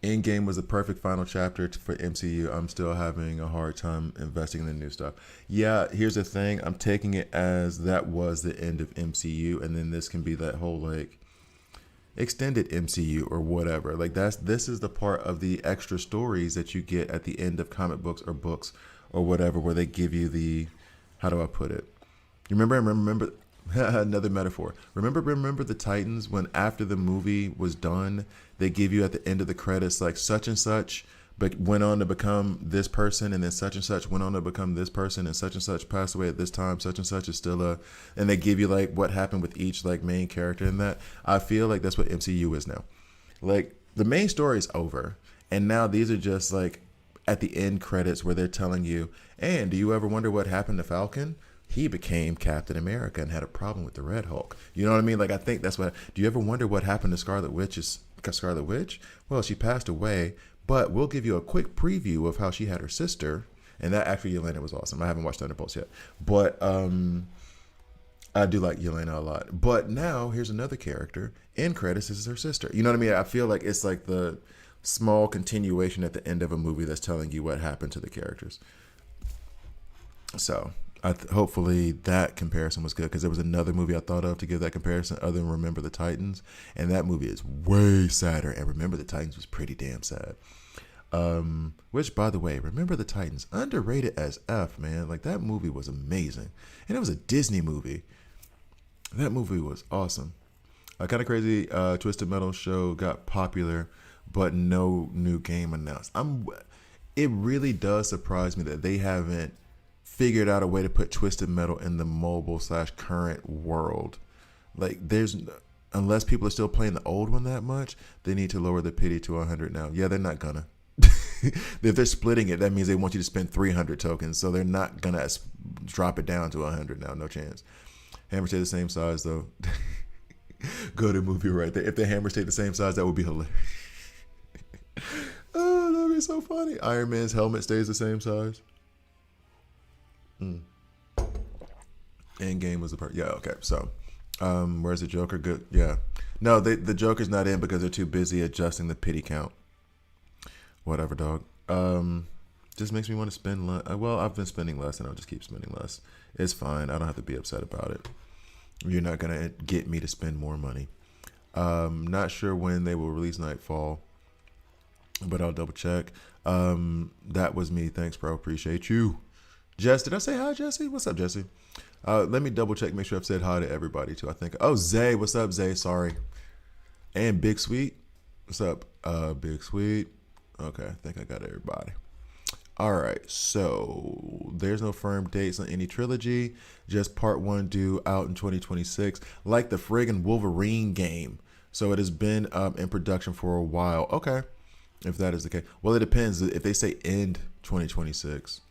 Endgame was the perfect final chapter for MCU. I'm still having a hard time investing in the new stuff. Yeah, here's the thing. I'm taking it as that was the end of MCU, and then this can be that whole like extended MCU or whatever. Like this is the part of the extra stories that you get at the end of comic books or whatever, where they give you the, how do I put it? You remember another metaphor. Remember the Titans, when after the movie was done, they give you at the end of the credits like such and such but went on to become this person, and then such and such went on to become this person, and such passed away at this time, such and such is still a, and they give you like what happened with each like main character in that. I feel like that's what MCU is now. Like the main story is over, and now these are just like at the end credits where they're telling you, and do you ever wonder what happened to Falcon? He became Captain America and had a problem with the Red Hulk. You know what I mean? Like, I think that's what, do you ever wonder what happened to Scarlet Witch? Well, she passed away, but we'll give you a quick preview of how she had her sister. And that actually, Yelena was awesome. I haven't watched Thunderbolts yet, but I do like Yelena a lot. But now here's another character. In credits, this is her sister. You know what I mean? I feel like it's like the small continuation at the end of a movie that's telling you what happened to the characters. So hopefully that comparison was good, because there was another movie I thought of to give that comparison other than Remember the Titans, and that movie is way sadder, and Remember the Titans was pretty damn sad. Which, by the way, Remember the Titans, underrated as F, man. Like, that movie was amazing, and it was a Disney movie. That movie was awesome. Kind of crazy. Twisted Metal show got popular, but no new game announced. It really does surprise me that they haven't figured out a way to put Twisted Metal in the mobile/current world. Like, unless people are still playing the old one that much, they need to lower the pity to 100 now. Yeah, they're not gonna. If they're splitting it, that means they want you to spend 300 tokens, so they're not gonna drop it down to 100 now. No chance. Hammer stay the same size though. Go to movie right there. If the hammer stayed the same size, that would be hilarious. Oh, that'd be so funny. Iron Man's helmet stays the same size. Endgame was the part. Yeah, okay. So, where's the Joker? Good. Yeah. No, the Joker's not in because they're too busy adjusting the pity count. Whatever, dog. Just makes me want to spend less. Well, I've been spending less, and I'll just keep spending less. It's fine. I don't have to be upset about it. You're not gonna get me to spend more money. Not sure when they will release Nightfall, but I'll double check. That was me. Thanks, bro. Appreciate you. Jess, did I say hi, Jesse? What's up, Jesse? Let me double check, make sure I've said hi to everybody too. I think. Oh, Zay, what's up, Zay? Sorry. And Big Sweet, what's up? Big Sweet. Okay, I think I got everybody. All right, so there's no firm dates on any trilogy. Just part 1 due out in 2026, like the friggin' Wolverine game. So it has been in production for a while. Okay, if that is the case. Well, it depends. If they say end 2026,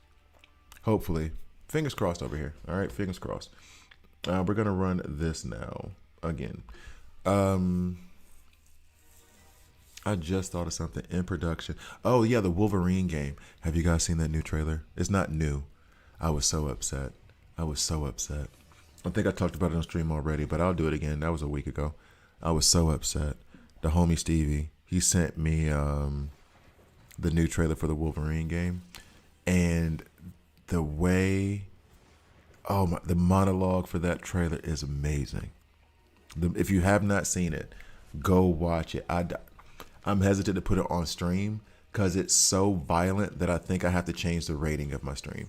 hopefully. Fingers crossed over here. All right, fingers crossed. We're going to run this now again. I just thought of something in production. Oh, yeah, the Wolverine game. Have you guys seen that new trailer? It's not new. I was so upset. I think I talked about it on stream already, but I'll do it again. That was a week ago. I was so upset. The homie Stevie, he sent me the new trailer for the Wolverine game. And the way, the monologue for that trailer is amazing. If you have not seen it, go watch it. I'm hesitant to put it on stream because it's so violent that I think I have to change the rating of my stream.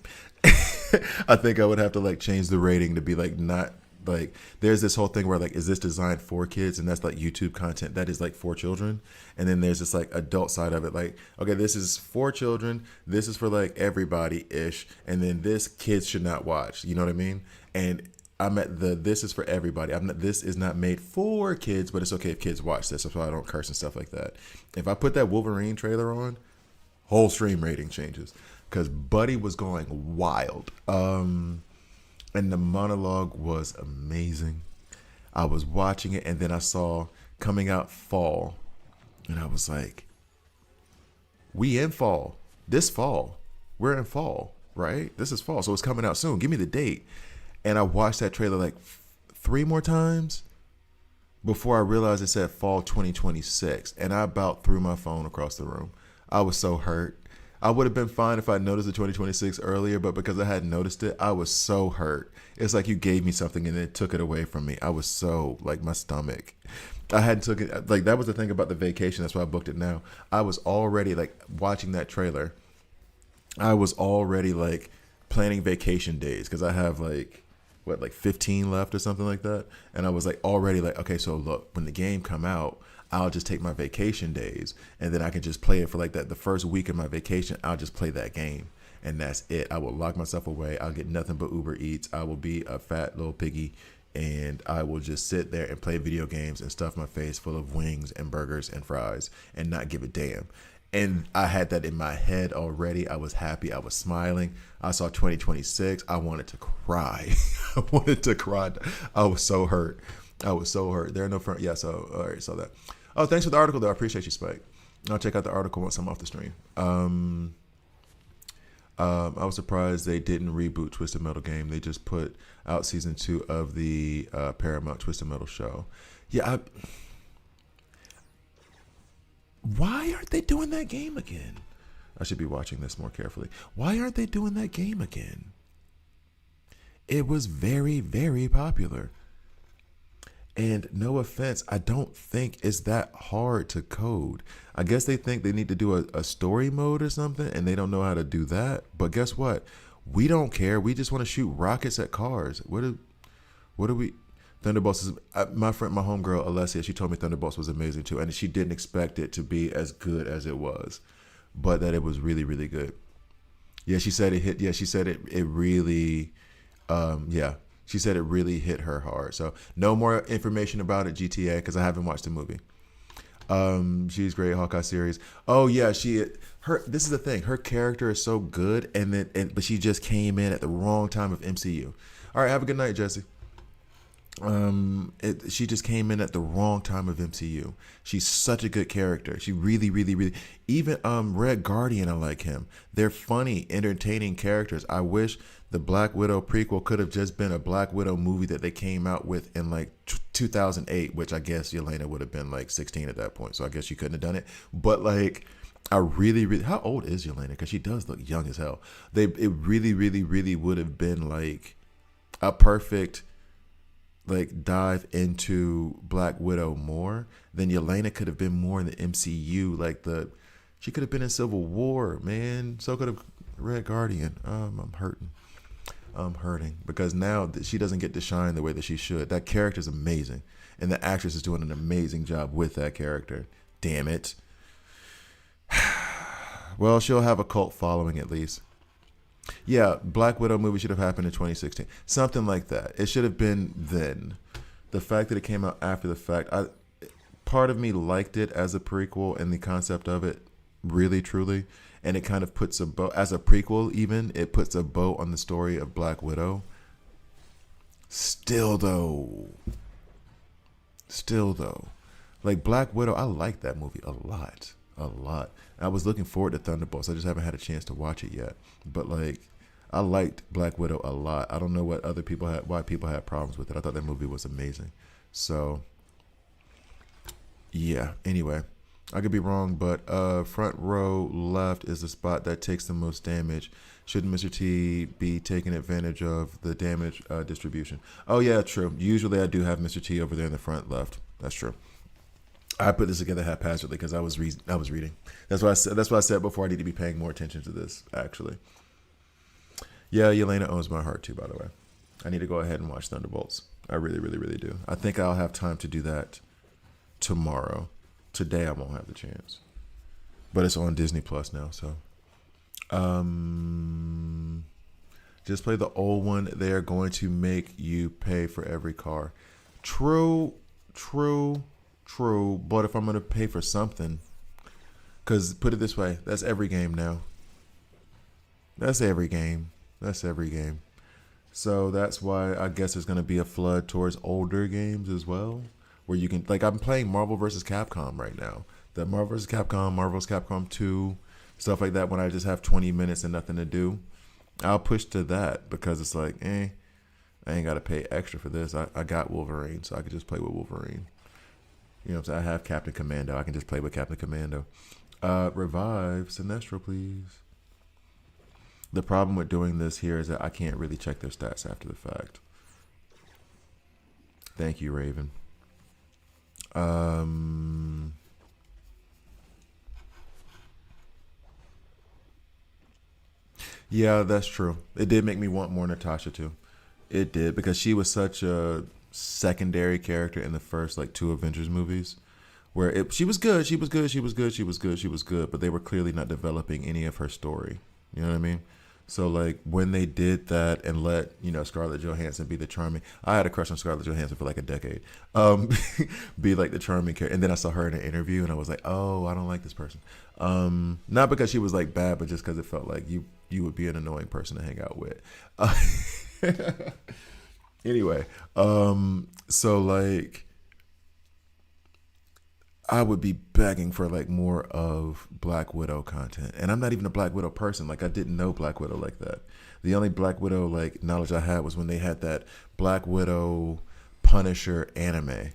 I think I would have to like change the rating to be like not like, there's this whole thing where like, is this designed for kids? And that's like YouTube content that is like for children. And then there's this like adult side of it. Like, okay, this is for children. This is for like everybody ish. And then this kids should not watch. You know what I mean? And I'm at this is for everybody. This is not made for kids, but it's okay if kids watch this. That's why I don't curse and stuff like that. If I put that Wolverine trailer on, whole stream rating changes because Buddy was going wild. And the monologue was amazing. I was watching it, and then I saw coming out fall, and I was like, we in fall. This fall. We're in fall, right? This is fall, so it's coming out soon. Give me the date. And I watched that trailer like 3 more times before I realized it said fall 2026, and I about threw my phone across the room. I was so hurt. I would have been fine if I noticed the 2026 earlier, but because I hadn't noticed it, I was so hurt. It's like you gave me something and it took it away from me. I was so, like, my stomach. I hadn't took it, like, that was the thing about the vacation. That's why I booked it now. I was already, like, watching that trailer. I was already, like, planning vacation days because I have, like, what, like 15 left or something like that. And I was, like, already like, okay, so look, when the game come out, I'll just take my vacation days and then I can just play it for like that. The first week of my vacation, I'll just play that game and that's it. I will lock myself away. I'll get nothing but Uber Eats. I will be a fat little piggy and I will just sit there and play video games and stuff my face full of wings and burgers and fries and not give a damn. And I had that in my head already. I was happy. I was smiling. I saw 2026. I wanted to cry. I wanted to cry. I was so hurt. I was so hurt. There are no front. Yeah, so, all right, saw that. Oh, thanks for the article, though. I appreciate you, Spike. I'll check out the article once I'm off the stream. I was surprised they didn't reboot Twisted Metal game. They just put out season 2 of the Paramount Twisted Metal show. Yeah, why aren't they doing that game again? I should be watching this more carefully. Why aren't they doing that game again? It was very, very popular. And no offense, I don't think it's that hard to code. I guess they think they need to do a story mode or something, and they don't know how to do that. But guess what? We don't care. We just want to shoot rockets at cars. What do we? Thunderbolts is my friend, my homegirl Alessia. She told me Thunderbolts was amazing too, and she didn't expect it to be as good as it was, but that it was really, really good. Yeah, she said it hit. Yeah, she said it really. Yeah. She said it really hit her hard. So no more information about it, GTA, because I haven't watched the movie. She's great, Hawkeye series. Oh yeah, this is the thing. Her character is so good, but she just came in at the wrong time of MCU. All right, have a good night, Jesse. She just came in at the wrong time of MCU. She's such a good character. She really, really, really. Even Red Guardian, I like him. They're funny, entertaining characters. I wish the Black Widow prequel could have just been a Black Widow movie that they came out with in like 2008, which I guess Yelena would have been like 16 at that point. So I guess she couldn't have done it. But like, I really, really, how old is Yelena? Because she does look young as hell. It really, really, really would have been like a perfect like dive into Black Widow more. Then Yelena could have been more in the MCU. She could have been in Civil War, man. So could have Red Guardian. I'm hurting because now that she doesn't get to shine the way that she should. That character is amazing, and the actress is doing an amazing job with that character. Damn it. Well, she'll have a cult following at least. Yeah, Black Widow movie should have happened in 2016. Something like that. It should have been then. The fact that it came out after the fact, part of me liked it as a prequel and the concept of it, really, truly. And it kind of puts a bow, as a prequel even, it puts a bow on the story of Black Widow. Still though. Like Black Widow, I like that movie a lot. I was looking forward to Thunderbolts. I just haven't had a chance to watch it yet. But like, I liked Black Widow a lot. I don't know why people had problems with it. I thought that movie was amazing. So, yeah. Anyway, I could be wrong, but front row left is the spot that takes the most damage. Shouldn't Mr. T be taking advantage of the damage distribution? Oh yeah, true. Usually I do have Mr. T over there in the front left. That's true. I put this together haphazardly because I was reading. That's why I said before I need to be paying more attention to this. Actually, yeah, Yelena owns my heart too. By the way, I need to go ahead and watch Thunderbolts. I really, really, really do. I think I'll have time to do that tomorrow. Today I won't have the chance, but it's on Disney Plus now. So, just play the old one. They are going to make you pay for every car. True. But if I'm going to pay for something, because put it this way, that's every game now. That's every game. So that's why I guess there's going to be a flood towards older games as well, where you can, like, I'm playing Marvel vs. Capcom right now. The Marvel vs. Capcom, Marvel vs. Capcom 2, stuff like that, when I just have 20 minutes and nothing to do. I'll push to that because it's like, I ain't got to pay extra for this. I got Wolverine, so I could just play with Wolverine. You know what I'm saying? I have Captain Commando. I can just play with Captain Commando. Revive Sinestro, please. The problem with doing this here is that I can't really check their stats after the fact. Thank you, Raven. Yeah, that's true. It did make me want more Natasha too. It did because she was such a secondary character in the first like two Avengers movies, where she was good, she was good, she was good, she was good, she was good, but they were clearly not developing any of her story. You know what I mean? So like when they did that and let Scarlett Johansson be the charming, I had a crush on Scarlett Johansson for like a decade, be like the charming character, and then I saw her in an interview and I was like, oh, I don't like this person, not because she was like bad, but just because it felt like you would be an annoying person to hang out with. Anyway, so like I would be begging for like more of Black Widow content. And I'm not even a Black Widow person. Like I didn't know Black Widow like that. The only Black Widow like knowledge I had was when they had that Black Widow Punisher anime.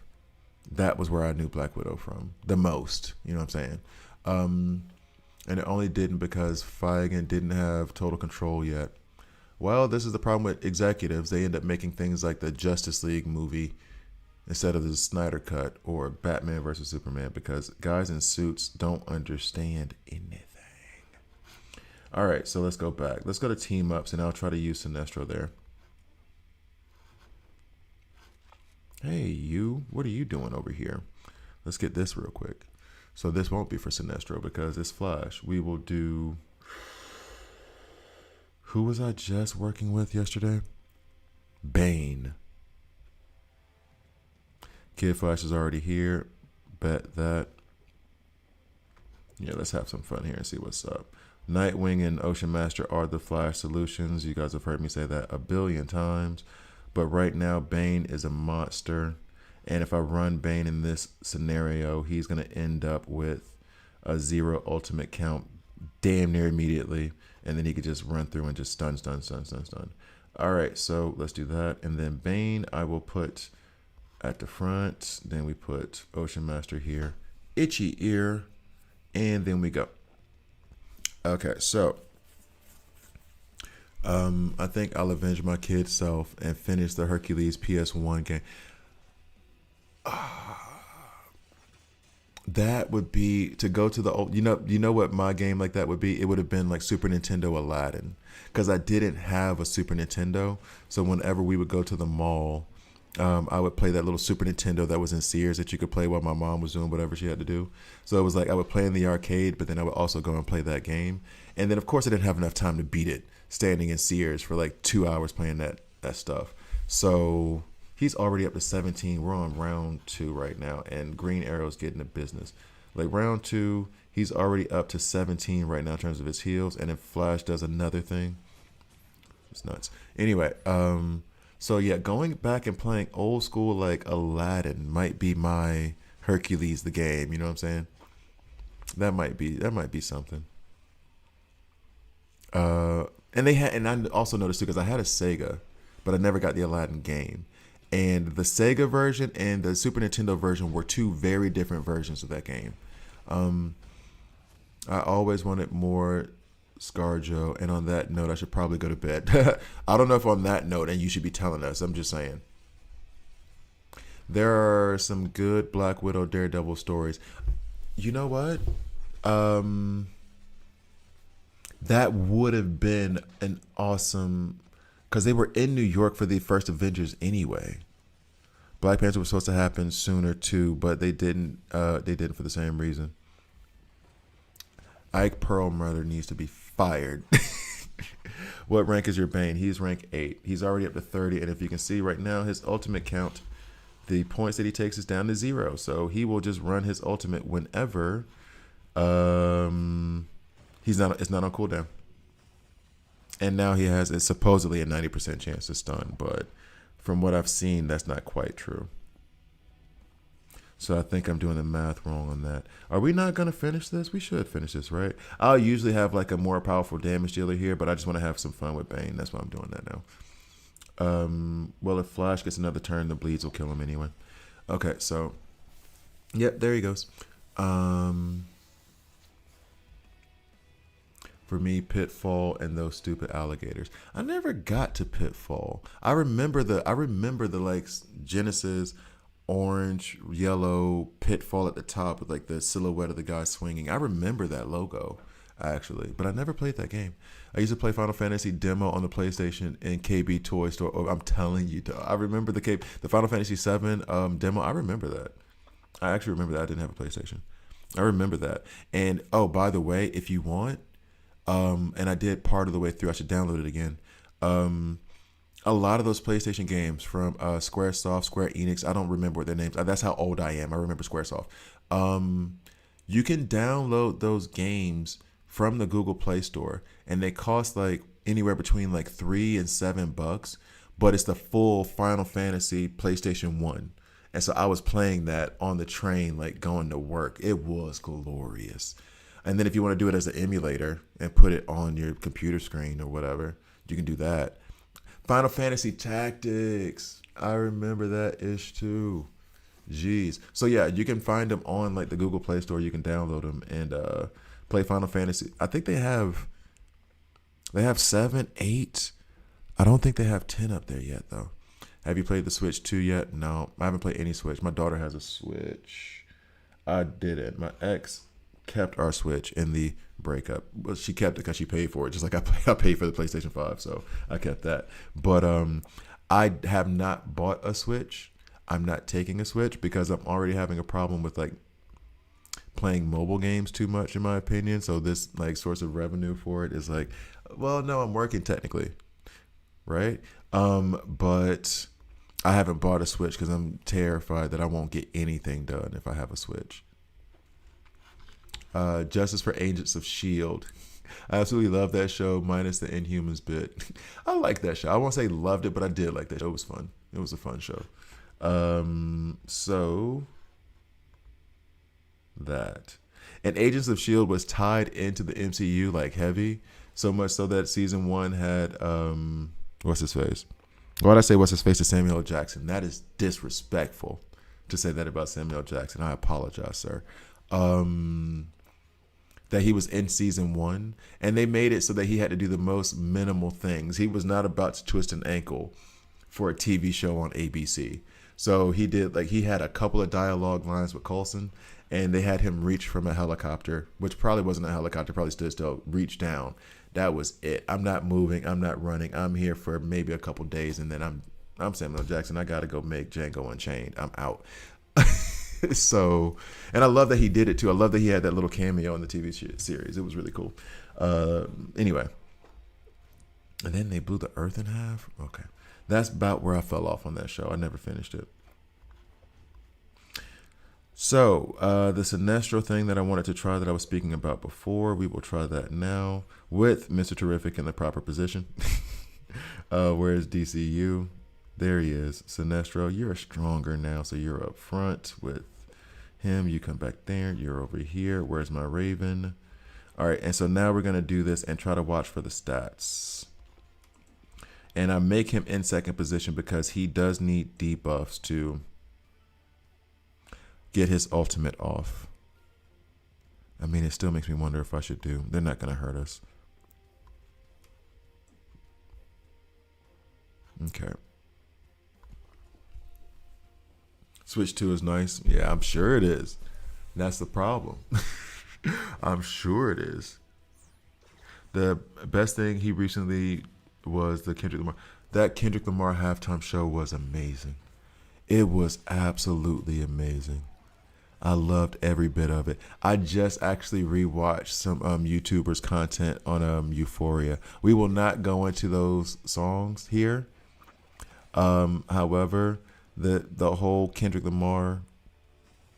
That was where I knew Black Widow from the most. You know what I'm saying? And it only didn't because Feige didn't have total control yet. Well, this is the problem with executives. They end up making things like the Justice League movie instead of the Snyder Cut or Batman versus Superman because guys in suits don't understand anything. All right, so let's go back. Let's go to team ups, and I'll try to use Sinestro there. Hey, you. What are you doing over here? Let's get this real quick. So this won't be for Sinestro because it's Flash. We will do... Who was I just working with yesterday? Bane. Kid Flash is already here. Bet that. Yeah, let's have some fun here and see what's up. Nightwing and Ocean Master are the Flash solutions. You guys have heard me say that a billion times. But right now, Bane is a monster. And if I run Bane in this scenario, he's going to end up with a 0 ultimate count damn near immediately. And then he could just run through and just stun. All right, so let's do that. And then Bane, I will put at the front. Then we put Ocean Master here. Itchy ear. And then we go. Okay, so I think I'll avenge my kid self and finish the Hercules PS1 game. That would be to go to the old. You know what my game like that would be. It would have been like Super Nintendo Aladdin, because I didn't have a Super Nintendo. So whenever we would go to the mall, I would play that little Super Nintendo that was in Sears that you could play while my mom was doing whatever she had to do. So it was like I would play in the arcade, but then I would also go and play that game. And then of course I didn't have enough time to beat it standing in Sears for like 2 hours playing that stuff. So he's already up to 17. We're on round 2 right now, and Green Arrow's getting the business. Like round 2, he's already up to 17 right now in terms of his heals, and if Flash does another thing, it's nuts. Anyway, so yeah, going back and playing old school like Aladdin might be my Hercules the game. You know what I'm saying? That might be something. And I also noticed too, because I had a Sega, but I never got the Aladdin game. And the Sega version and the Super Nintendo version were two very different versions of that game. I always wanted more ScarJo, and on that note, I should probably go to bed. I don't know if on that note, and you should be telling us. I'm just saying. There are some good Black Widow Daredevil stories. You know what? That would have been an awesome... Because they were in New York for the first Avengers anyway. Black Panther was supposed to happen sooner too, but they didn't. They didn't for the same reason. Ike Perlmutter needs to be fired. What rank is your Bane? He's rank 8. He's already up to 30, and if you can see right now, his ultimate count, the points that he takes is down to 0. So he will just run his ultimate whenever. It's not on cooldown. And now he has supposedly a 90% chance to stun, but from what I've seen, that's not quite true. So I think I'm doing the math wrong on that. Are we not going to finish this? We should finish this, right? I'll usually have like a more powerful damage dealer here, but I just want to have some fun with Bane. That's why I'm doing that now. Well, if Flash gets another turn, the bleeds will kill him anyway. Okay, so Yep, there he goes. Um, for me, Pitfall and those stupid alligators. I never got to Pitfall. I remember the like Genesis orange, yellow Pitfall at the top with like the silhouette of the guy swinging. I remember that logo actually, but I never played that game. I used to play Final Fantasy demo on the PlayStation in KB Toy Store. Oh, I'm telling you, I remember the Final Fantasy 7 demo. I remember that. I actually remember that. I didn't have a PlayStation. I remember that. And oh, by the way, if you want, and I did part of the way through. I should download it again. Um, a lot of those PlayStation games from SquareSoft, Square Enix. I don't remember what their names. That's how old I am. I remember SquareSoft. Um, you can download those games from the Google Play Store, and they cost like anywhere between like $3 and $7. But it's the full Final Fantasy PlayStation One, and so I was playing that on the train, like going to work. It was glorious. And then if you want to do it as an emulator and put it on your computer screen or whatever, you can do that. Final Fantasy Tactics. I remember that ish too. Jeez. So yeah, you can find them on like the Google Play Store. You can download them and play Final Fantasy. I think they have 7, 8. I don't think they have 10 up there yet though. Have you played the Switch 2 yet? No, I haven't played any Switch. My daughter has a Switch. I didn't. My ex kept our Switch in the breakup. Well, she kept it because she paid for it, just like I paid for the PlayStation 5, so I kept that. But I have not bought a Switch. I'm not taking a Switch because I'm already having a problem with like playing mobile games too much, in my opinion. So this like source of revenue for it is like, well, no, I'm working technically, right? But I haven't bought a Switch because I'm terrified that I won't get anything done if I have a Switch. Justice for Agents of Shield. I absolutely love that show, minus the Inhumans bit. I like that show. I won't say loved it, but I did like that show. It was fun. It was a fun show. So that. And Agents of Shield was tied into the MCU like heavy, so much so that season one had what's his face? Why'd I say what's his face to Samuel L. Jackson? That is disrespectful to say that about Samuel L. Jackson. I apologize, sir. That he was in season one, and they made it so that he had to do the most minimal things. He was not about to twist an ankle for a TV show on ABC. So he had a couple of dialogue lines with Coulson, and they had him reach from a helicopter, which probably wasn't a helicopter, probably stood still, reach down. That was it. I'm not moving. I'm not running. I'm here for maybe a couple days, and then I'm Samuel L. Jackson. I got to go make Django Unchained. I'm out. So, and I love that he did it too. I love that he had that little cameo in the TV series. It was really cool. Anyway, and then they blew the earth in half. Okay, that's about where I fell off on that show. I never finished it. So, the Sinestro thing that I wanted to try that I was speaking about before, we will try that now with Mr. Terrific in the proper position. Where's DCU? There he is. Sinestro, you're stronger now, so you're up front with him. You come back there. You're over here. Where's my Raven? All right, and so now we're going to do this and try to watch for the stats. And I make him in second position because he does need debuffs to get his ultimate off. I mean, it still makes me wonder if I should do. They're not going to hurt us. Okay. Switch 2 is nice. Yeah, I'm sure it is. That's the problem. I'm sure it is. The best thing he recently was the Kendrick Lamar. That Kendrick Lamar halftime show was amazing. It was absolutely amazing. I loved every bit of it. I just actually rewatched some YouTubers' content on Euphoria. We will not go into those songs here. However, the whole Kendrick Lamar,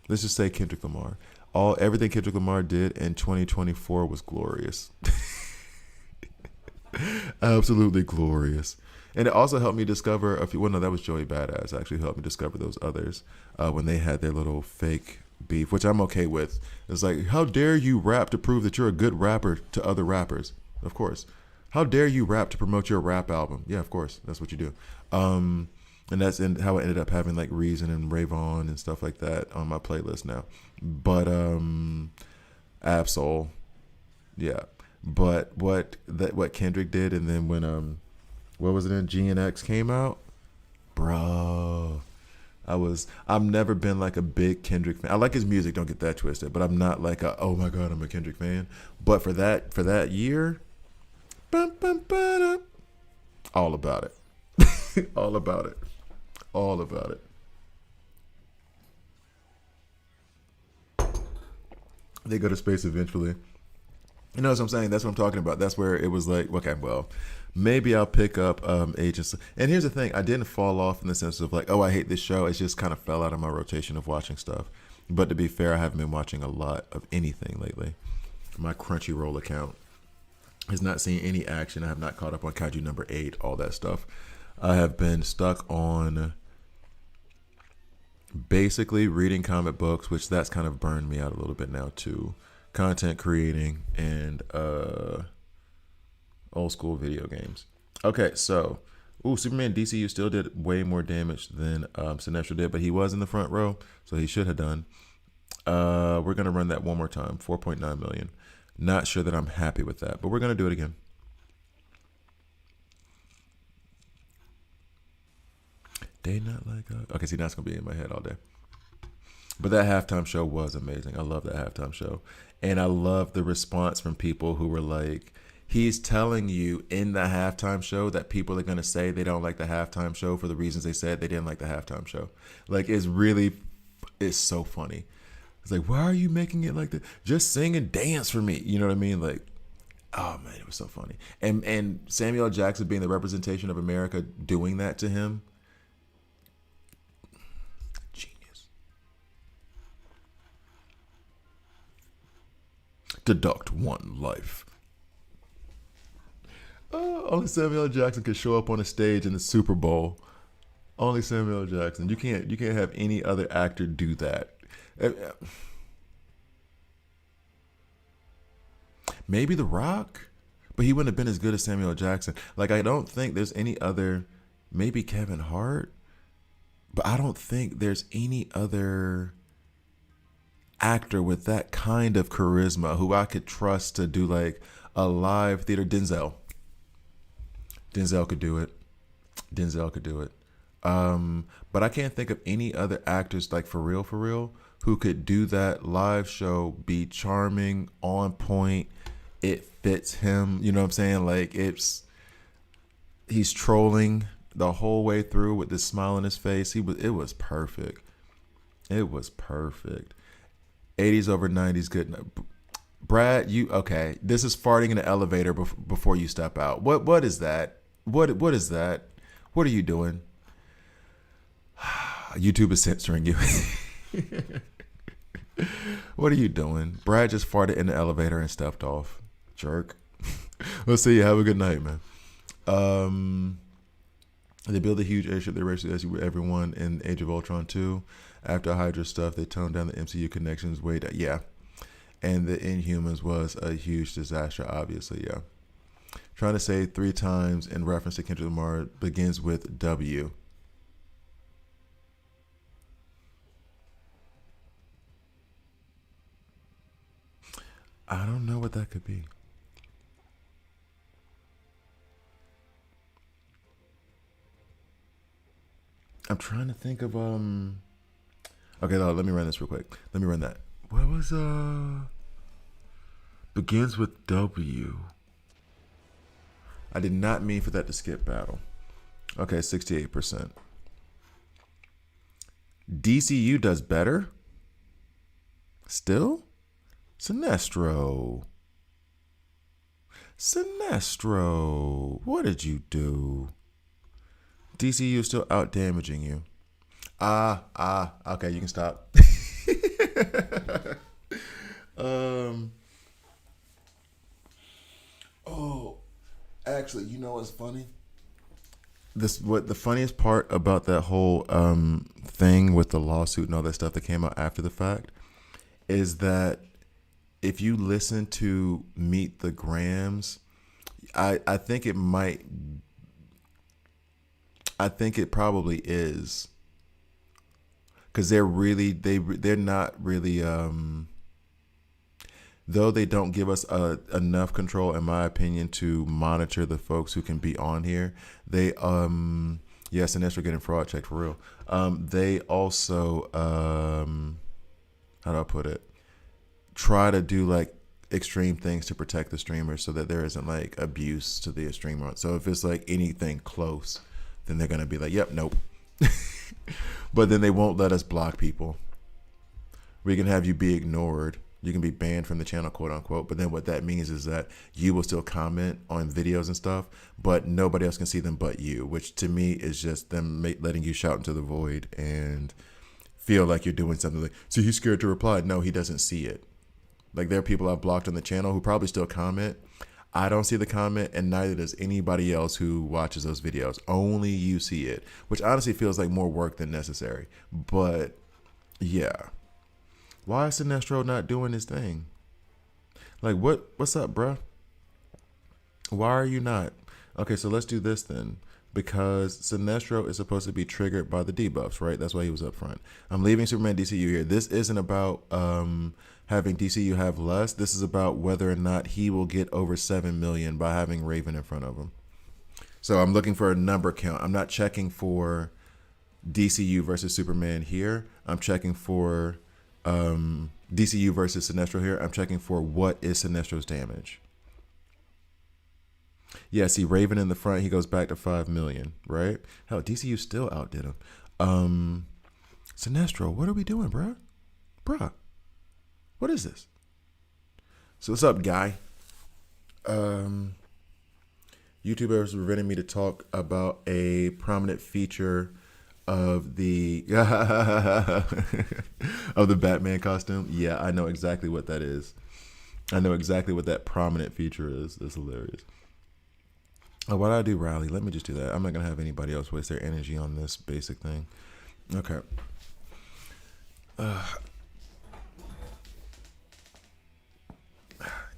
let's just say Kendrick Lamar, everything Kendrick Lamar did in 2024 was glorious. Absolutely glorious. And it also helped me discover a few. Well, no, that was Joey Badass. Actually helped me discover those others when they had their little fake beef, which I'm okay with. It's like, how dare you rap to prove that you're a good rapper to other rappers? Of course. How dare you rap to promote your rap album? Yeah, of course. That's what you do. and that's how I ended up having like Reason and Rayvon and stuff like that on my playlist now. But Absol, yeah. But what Kendrick did, and then when what was it in G and X came out, bro. I've never been like a big Kendrick fan. I like his music, don't get that twisted, but I'm not like a, oh my god, I'm a Kendrick fan. But for that year, bum, bum, ba-dum, all about it. All about it. All about it. They go to space eventually. You know what I'm saying? That's what I'm talking about. That's where it was like, okay, well, maybe I'll pick up Agents. And here's the thing: I didn't fall off in the sense of like, oh, I hate this show. It just kind of fell out of my rotation of watching stuff. But to be fair, I haven't been watching a lot of anything lately. My Crunchyroll account has not seen any action. I have not caught up on Kaiju number 8, all that stuff. I have been stuck on basically reading comic books, which that's kind of burned me out a little bit now too. Content creating and old school video games. Okay, so Superman DCU still did way more damage than Sinestro did, but he was in the front row, so he should have done. We're gonna run that one more time. 4.9 million. Not sure that I'm happy with that, but we're gonna do it again. They not like us. Okay, see, that's gonna be in my head all day. But that halftime show was amazing. I love that halftime show. And I love the response from people who were like, he's telling you in the halftime show that people are going to say they don't like the halftime show for the reasons they said they didn't like the halftime show. Like, it's so funny. It's like, why are you making it like that? Just sing and dance for me. You know what I mean? Like, oh man, it was so funny. And Samuel L. Jackson being the representation of America doing that to him. Deduct one life. Only Samuel L. Jackson could show up on a stage in the Super Bowl. Only Samuel L. Jackson. You can't have any other actor do that. Maybe The Rock, but he wouldn't have been as good as Samuel L. Jackson. Like, I don't think there's any other. Maybe Kevin Hart, but I don't think there's any other actor with that kind of charisma who I could trust to do like a live theater. Denzel could do it. Denzel could do it. But I can't think of any other actors like for real who could do that live show, be charming, on point. It fits him. You know what I'm saying? Like he's trolling the whole way through with this smile on his face. It was perfect. It was perfect. 80s over 90s good. Brad, okay? This is farting in the elevator before you step out. What is that? What is that? What are you doing? YouTube is censoring you. What are you doing? Brad just farted in the elevator and stepped off. Jerk. We'll see you. Have a good night, man. They built a huge airship. They raced everyone in Age of Ultron 2. After Hydra stuff, they toned down the MCU connections way down. Yeah. And the Inhumans was a huge disaster, obviously, yeah. Trying to say 3 times in reference to Kendrick Lamar begins with W. I don't know what that could be. I'm trying to think of okay, let me run this real quick. Let me run that. What was begins with W? I did not mean for that to skip battle. Okay, 68%. DCU does better? Still? Sinestro. What did you do? DCU is still out damaging you. Okay, you can stop. Actually, you know what's funny? What the funniest part about that whole thing with the lawsuit and all that stuff that came out after the fact is that if you listen to Meet the Grams, I think it might. I think it probably is, because they're not really though they don't give us enough control, in my opinion, to monitor the folks who can be on here. They yes, and we're getting fraud checked for real. They also how do I put it? Try to do like extreme things to protect the streamer so that there isn't like abuse to the streamer. So if it's like anything close, then they're gonna be like, yep, nope. But then they won't let us block people. We can have you be ignored. You can be banned from the channel, quote unquote. But then what that means is that you will still comment on videos and stuff, but nobody else can see them but you, which to me is just them letting you shout into the void and feel like you're doing something like, see, he's scared to reply. No, he doesn't see it. Like, there are people I've blocked on the channel who probably still comment. I don't see the comment, and neither does anybody else who watches those videos. Only you see it, which honestly feels like more work than necessary. But yeah. Why is Sinestro not doing his thing? Like, what's up, bruh? Why are you not? Okay, so let's do this then. Because Sinestro is supposed to be triggered by the debuffs, right? That's why he was up front. I'm leaving Superman DCU here. This isn't about having DCU have less. This is about whether or not he will get over 7 million by having Raven in front of him. So I'm looking for a number count. I'm not checking for DCU versus Superman here. I'm checking for DCU versus Sinestro here. I'm checking for what is Sinestro's damage. Yeah, see, Raven in the front, he goes back to 5 million, right? Hell, DCU still outdid him. Sinestro, what are we doing, bruh? Bruh, what is this? So what's up, guy? YouTubers preventing me to talk about a prominent feature of the of the Batman costume. Yeah, I know exactly what that is. I know exactly what that prominent feature is. That's hilarious. Oh, why did I do Riley? Let me just do that. I'm not gonna have anybody else waste their energy on this basic thing. Okay. And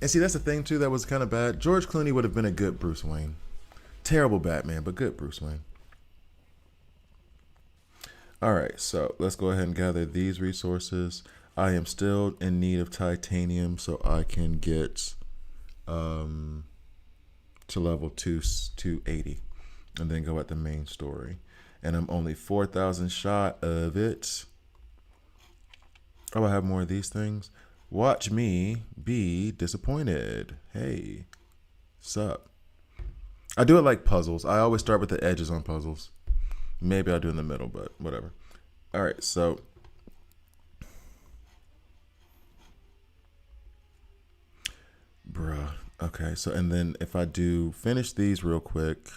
see, that's the thing too that was kind of bad. George Clooney would have been a good Bruce Wayne. Terrible Batman, but good Bruce Wayne. All right, so let's go ahead and gather these resources. I am still in need of titanium so I can get to level 280 and then go at the main story. And I'm only 4,000 shot of it. Oh, I have more of these things. Watch me be disappointed. Hey, sup? I do it like puzzles. I always start with the edges on puzzles. Maybe I'll do in the middle, but whatever. All right, so bruh. Okay, so and then if I do finish these real quick,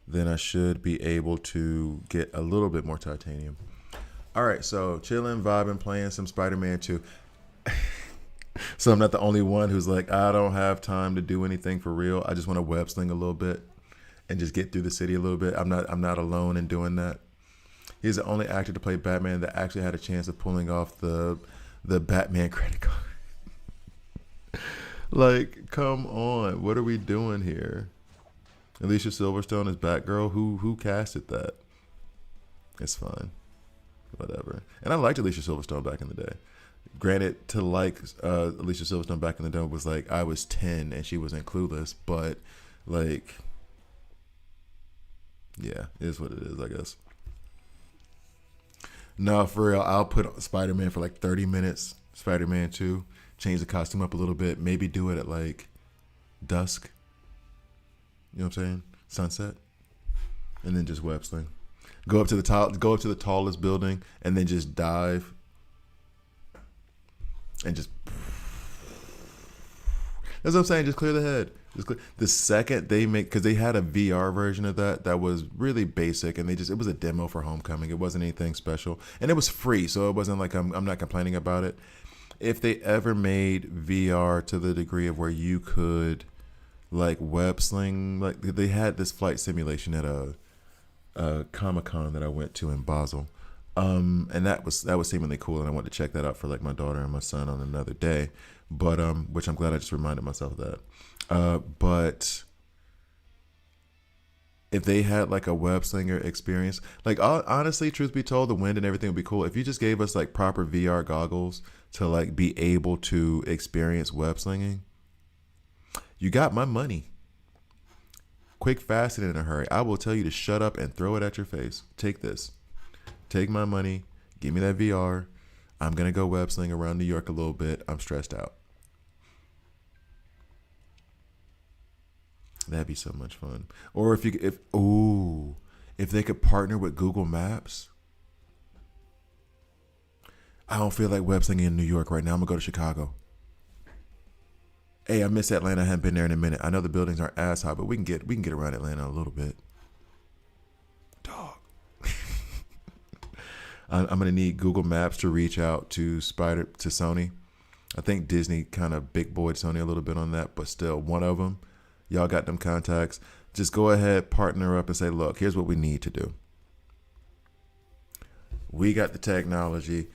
then I should be able to get a little bit more titanium. All right, so chilling, vibing, playing some Spider-Man 2. So I'm not the only one who's like, I don't have time to do anything for real. I just want to web sling a little bit and just get through the city a little bit. I'm not alone in doing that. He's the only actor to play Batman that actually had a chance of pulling off the Batman credit card. Like, come on, what are we doing here? Alicia Silverstone is Batgirl. Who casted that? It's fine, whatever. And I liked Alicia Silverstone back in the day. Granted, to like Alicia Silverstone back in the day was like I was 10 and she was in Clueless, but like, yeah, it is what it is, I guess. No, for real, I'll put Spider-Man for like 30 minutes. Spider-Man 2. Change the costume up a little bit. Maybe do it at like dusk. You know what I'm saying? Sunset. And then just web sling. Go up to the top. Go up to the tallest building, and then just dive. And just. That's what I'm saying. Just clear the head. Just clear. The second they make, because they had a VR version of that was really basic, and it was a demo for Homecoming. It wasn't anything special, and it was free, so it wasn't like I'm not complaining about it. If they ever made VR to the degree of where you could like web sling, like they had this flight simulation at a Comic-Con that I went to in Basel. And that was seemingly cool, and I wanted to check that out for like my daughter and my son on another day. But which I'm glad I just reminded myself of that. But if they had like a web slinger experience, like honestly, truth be told, the wind and everything would be cool. If you just gave us like proper VR goggles to like be able to experience web slinging, you got my money. Quick, fast, and in a hurry. I will tell you to shut up and throw it at your face. Take this. Take my money. Give me that VR. I'm going to go web sling around New York a little bit. I'm stressed out. That'd be so much fun. Or if they could partner with Google Maps. I don't feel like web slinging in New York right now. I'm going to go to Chicago. Hey, I miss Atlanta. I haven't been there in a minute. I know the buildings aren't as high, but we can get around Atlanta a little bit. Dog. I'm gonna need Google Maps to reach out to Sony. I think Disney kind of big boyed Sony a little bit on that, but still, one of them. Y'all got them contacts. Just go ahead, partner up, and say, look, here's what we need to do. We got the technology.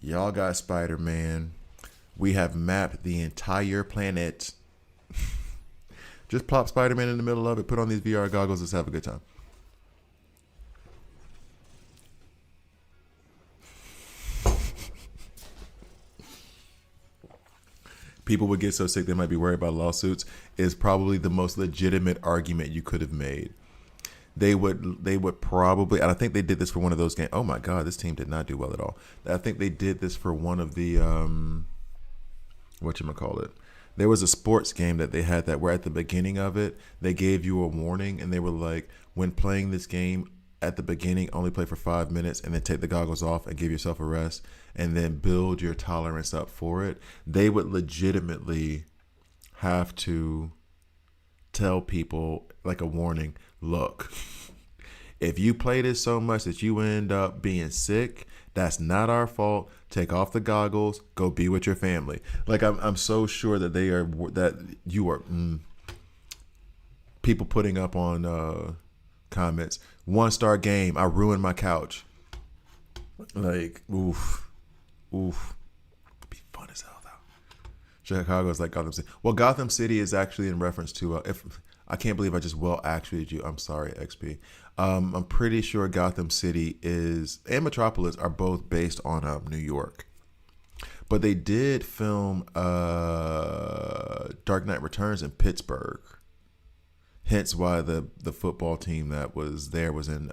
Y'all got Spider-Man. We have mapped the entire planet. Just plop Spider-Man in the middle of it, put on these VR goggles, let's have a good time. People would get so sick they might be worried about lawsuits is probably the most legitimate argument you could have made. They would probably, and I think they did this for one of those games. Oh my God, this team did not do well at all. I think they did this for one of the, whatchamacallit. There was a sports game that they had that where at the beginning of it, they gave you a warning and they were like, when playing this game at the beginning, only play for 5 minutes and then take the goggles off and give yourself a rest and then build your tolerance up for it. They would legitimately have to tell people like a warning, look, if you play this so much that you end up being sick, that's not our fault. Take off the goggles, go be with your family. Like I'm so sure that you are people putting up on comments, 1-star game, I ruined my couch. Like, oof. It'd be fun as hell though. Chicago is like Gotham City. Well, Gotham City is actually in reference to if I can't believe I just actually you. I'm sorry, XP. I'm pretty sure Gotham City and Metropolis are both based on New York. But they did film Dark Knight Returns in Pittsburgh. Hence why the football team that was there was in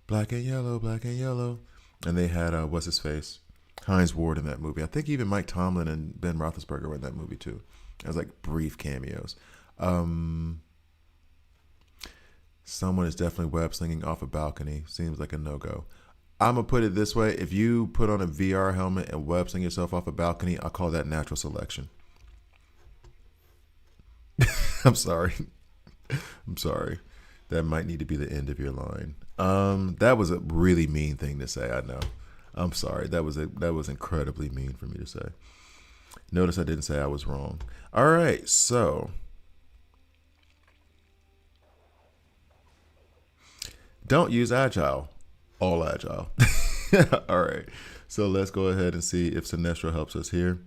black and yellow. And they had, what's his face? Hines Ward in that movie. I think even Mike Tomlin and Ben Roethlisberger were in that movie too. It was like brief cameos. Someone is definitely web slinging off a balcony. Seems like a no-go. I'm going to put it this way. If you put on a VR helmet and web sling yourself off a balcony, I'll call that natural selection. I'm sorry. That might need to be the end of your line. That was a really mean thing to say, I know. I'm sorry. That was incredibly mean for me to say. Notice I didn't say I was wrong. All right, so don't use agile. All agile. All right. So let's go ahead and see if Sinestro helps us here.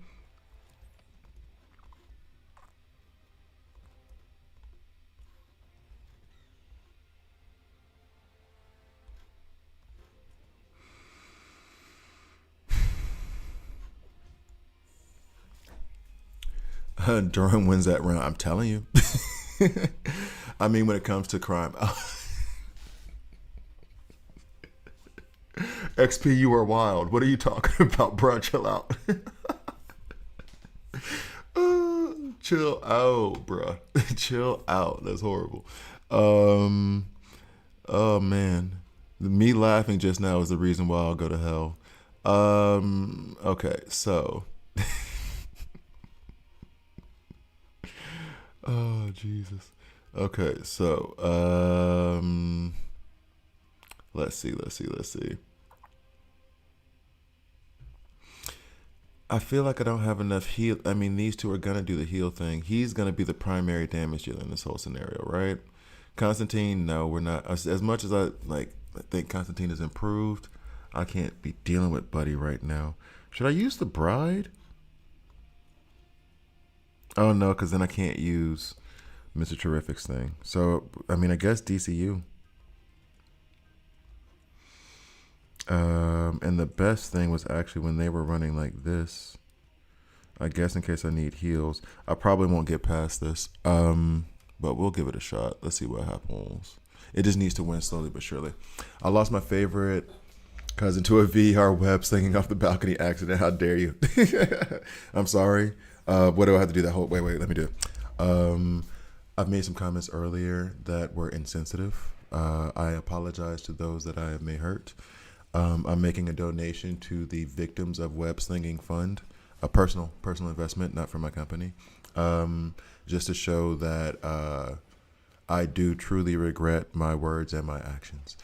Durham wins that round. I'm telling you. I mean, when it comes to crime. XP, you are wild. What are you talking about, bro? Chill out. Chill out, bro. Chill out. That's horrible. Oh, man. Me laughing just now is the reason why I'll go to hell. Okay, so... Oh, Jesus. Okay, so, let's see. I feel like I don't have enough heal. I mean, these two are going to do the heal thing. He's going to be the primary damage dealer in this whole scenario, right? Constantine, no, we're not. As much as I think Constantine is improved, I can't be dealing with Buddy right now. Should I use the Bride? Oh, no, because then I can't use Mr. Terrific's thing. So I mean, I guess DCU. And the best thing was actually when they were running like this. I guess in case I need heals, I probably won't get past this. But we'll give it a shot. Let's see what happens. It just needs to win slowly but surely. I lost my favorite cousin to a VR web slinging off the balcony accident. How dare you? I'm sorry. What do I have to do that whole? Wait, let me do it. I've made some comments earlier that were insensitive. I apologize to those that I may hurt. I'm making a donation to the Victims of Web Slinging Fund, a personal investment, not for my company, just to show that I do truly regret my words and my actions.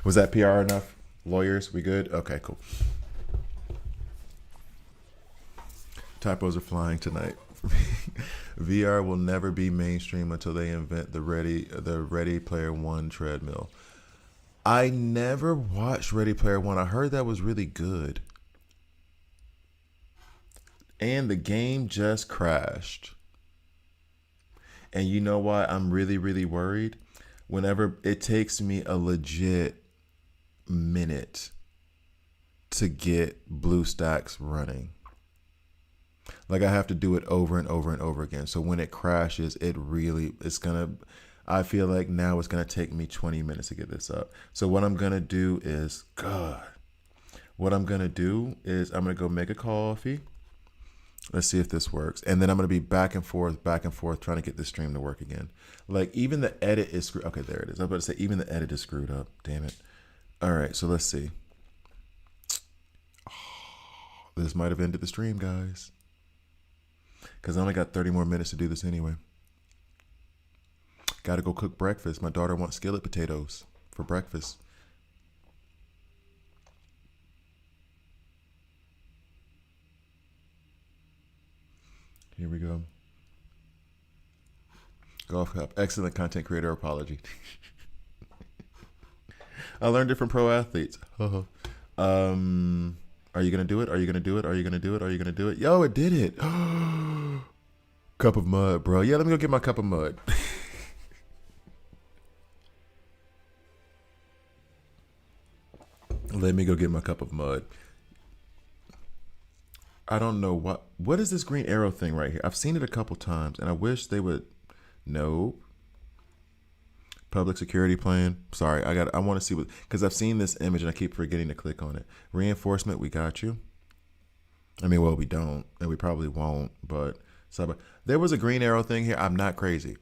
Was that PR enough? Lawyers, we good? Okay, cool. Typos are flying tonight. VR will never be mainstream until they invent the Ready Player One treadmill. I never watched Ready Player One. I heard that was really good. And the game just crashed. And you know why I'm really, really worried? Whenever it takes me a legit minute to get BlueStacks running. Like I have to do it over and over and over again. So when it crashes, I feel like now it's going to take me 20 minutes to get this up. So what I'm going to do is, I'm going to go make a coffee. Let's see if this works. And then I'm going to be back and forth, trying to get this stream to work again. Like even the edit is screwed. Okay, there it is. I was about to say, even the edit is screwed up. Damn it. All right, so let's see. This might have ended the stream, guys. Because I only got 30 more minutes to do this anyway. Got to go cook breakfast. My daughter wants skillet potatoes for breakfast. Here we go. Golf cup. Excellent content creator apology. I learned it from pro athletes. Are you going to do it? Are you going to do it? Are you going to do it? Are you going to do it? Yo, it did it. Cup of mud, bro. Yeah, let me go get my cup of mud. Let me go get my cup of mud. I don't know what is this green arrow thing right here? I've seen it a couple times and I wish they would. Nope. Public security plan. Sorry, I want to see what, because I've seen this image and I keep forgetting to click on it. Reinforcement, we got you. I mean, well, we don't, and we probably won't, but there was a green arrow thing here. I'm not crazy.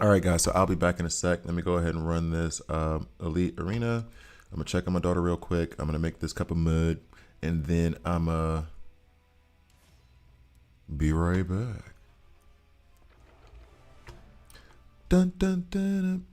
All right, guys, so I'll be back in a sec. Let me go ahead and run this Elite Arena. I'm going to check on my daughter real quick. I'm going to make this cup of mud, and then I'm going to be right back. Dun, dun, dun, dun.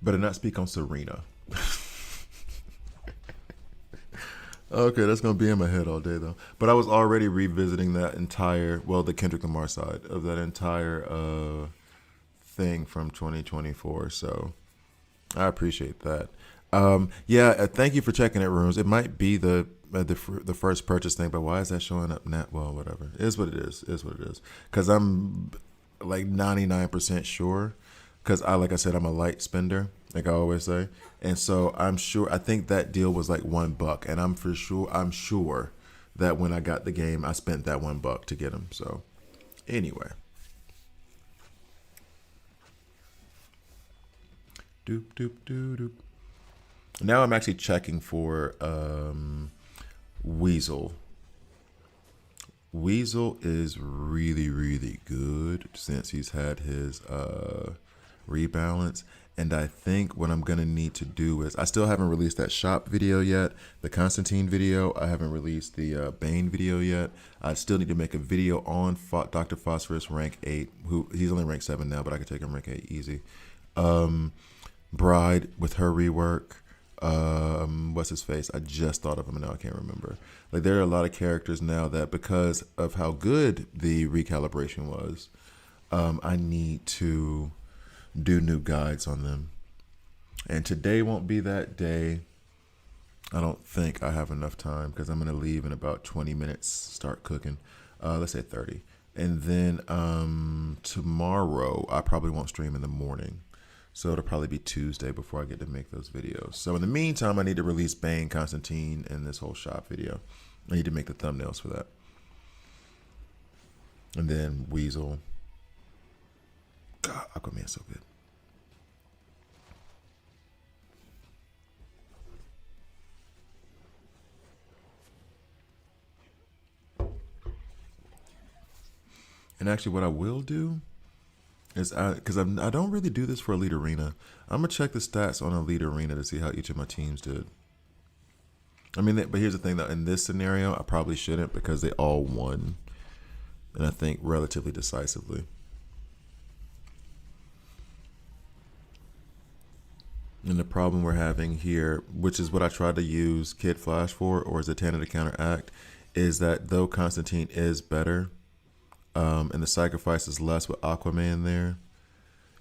Better not speak on Serena. Okay, that's gonna be in my head all day though. But I was already revisiting that entire, well, the Kendrick Lamar side of that entire thing from 2024. So I appreciate that. Yeah, thank you for checking it, rooms. It might be the first purchase thing, but why is that showing up now? Well, whatever. It is what it is. It is what it is. Because I'm like 99% sure. Because like I said, I'm a light spender, like I always say, and so I'm sure. I think that deal was like $1, and I'm sure that when I got the game, I spent that $1 to get him. So anyway, doop doop doop doop. Now I'm actually checking for Weasel. Weasel is really, really good since he's had his rebalance. And I think what I'm going to need to do is, I still haven't released that shop video yet, the Constantine video. I haven't released the Bane video yet. I still need to make a video on Dr. Phosphorus rank 8, who he's only rank 7 now, but I could take him rank 8 easy. Bride with her rework. What's his face? I just thought of him and now I can't remember. Like, there are a lot of characters now that, because of how good the recalibration was, I need to do new guides on them. And today won't be that day. I don't think I have enough time because I'm going to leave in about 20 minutes, start cooking. Let's say 30. And then tomorrow, I probably won't stream in the morning. So it'll probably be Tuesday before I get to make those videos. So in the meantime, I need to release Bane, Constantine, and this whole shop video. I need to make the thumbnails for that. And then Weasel. God, Aquaman's so good. And actually what I will do is, because I don't really do this for Elite Arena, I'm going to check the stats on Elite Arena to see how each of my teams did. I mean, but here's the thing though, in this scenario, I probably shouldn't because they all won. And I think relatively decisively. And the problem we're having here, which is what I tried to use Kid Flash for, or Zatanna to counteract, is that though Constantine is better, and the sacrifice is less with Aquaman there,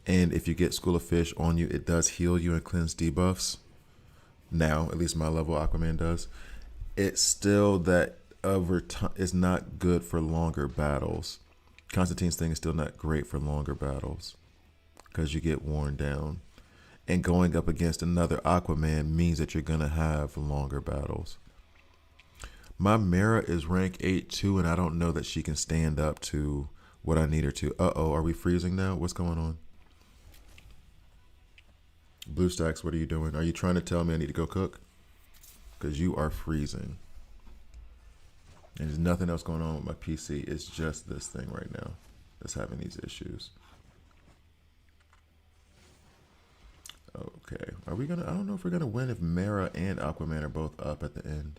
and if you get School of Fish on you, it does heal you and cleanse debuffs. Now, at least my level Aquaman does. It's still that over time is not good for longer battles. Constantine's thing is still not great for longer battles because you get worn down. And going up against another Aquaman means that you're going to have longer battles. My Mara is rank 8 too, and I don't know that she can stand up to what I need her to. Uh-oh, are we freezing now? What's going on? BlueStacks, what are you doing? Are you trying to tell me I need to go cook? Because you are freezing. And there's nothing else going on with my PC. It's just this thing right now that's having these issues. Okay, are we gonna? I don't know if we're gonna win if Mara and Aquaman are both up at the end.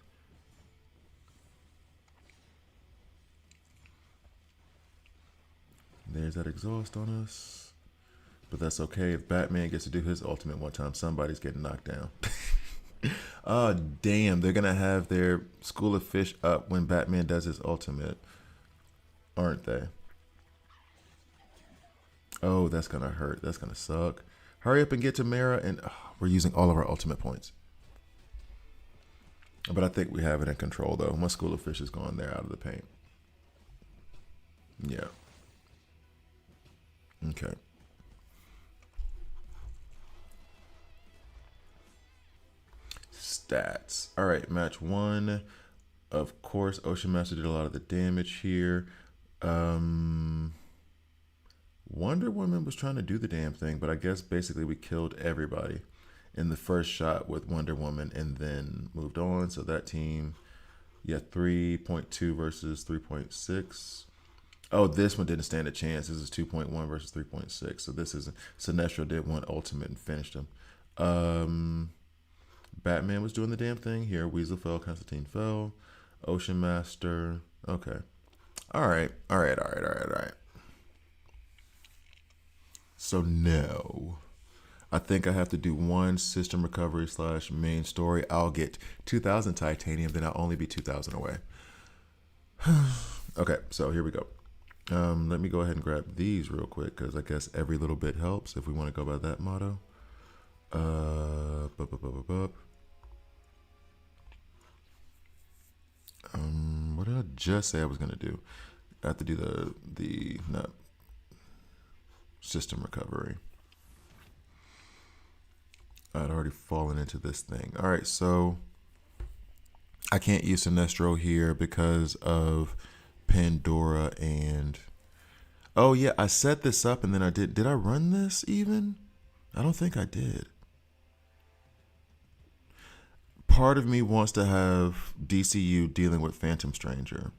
There's that exhaust on us, but that's okay. If Batman gets to do his ultimate one time, somebody's getting knocked down. Oh damn! They're gonna have their School of Fish up when Batman does his ultimate, aren't they? Oh, that's gonna hurt. That's gonna suck. Hurry up and get to Mara, and we're using all of our ultimate points. But I think we have it in control, though. My School of Fish is gone there out of the paint. Yeah. Okay. Stats. All right, match 1. Of course, Ocean Master did a lot of the damage here. Wonder Woman was trying to do the damn thing, but I guess basically we killed everybody in the first shot with Wonder Woman and then moved on. So that team, yeah, 3.2 versus 3.6. Oh, this one didn't stand a chance. This is 2.1 versus 3.6. So this is, Sinestro did one ultimate and finished him. Batman was doing the damn thing here. Weasel fell, Constantine fell. Ocean Master. Okay. All right. So no, I think I have to do one system recovery / main story. I'll get 2,000 titanium, then I'll only be 2,000 away. Okay, so here we go. Let me go ahead and grab these real quick because I guess every little bit helps if we want to go by that motto. Bup, bup, bup, bup, bup. What did I just say I was gonna do? I have to do the not system recovery. I'd already fallen into this thing. All right, so I can't use Sinestro here because of Pandora and oh yeah, I set this up and then I did I run this even? I don't think I did. Part of me wants to have DCU dealing with Phantom Stranger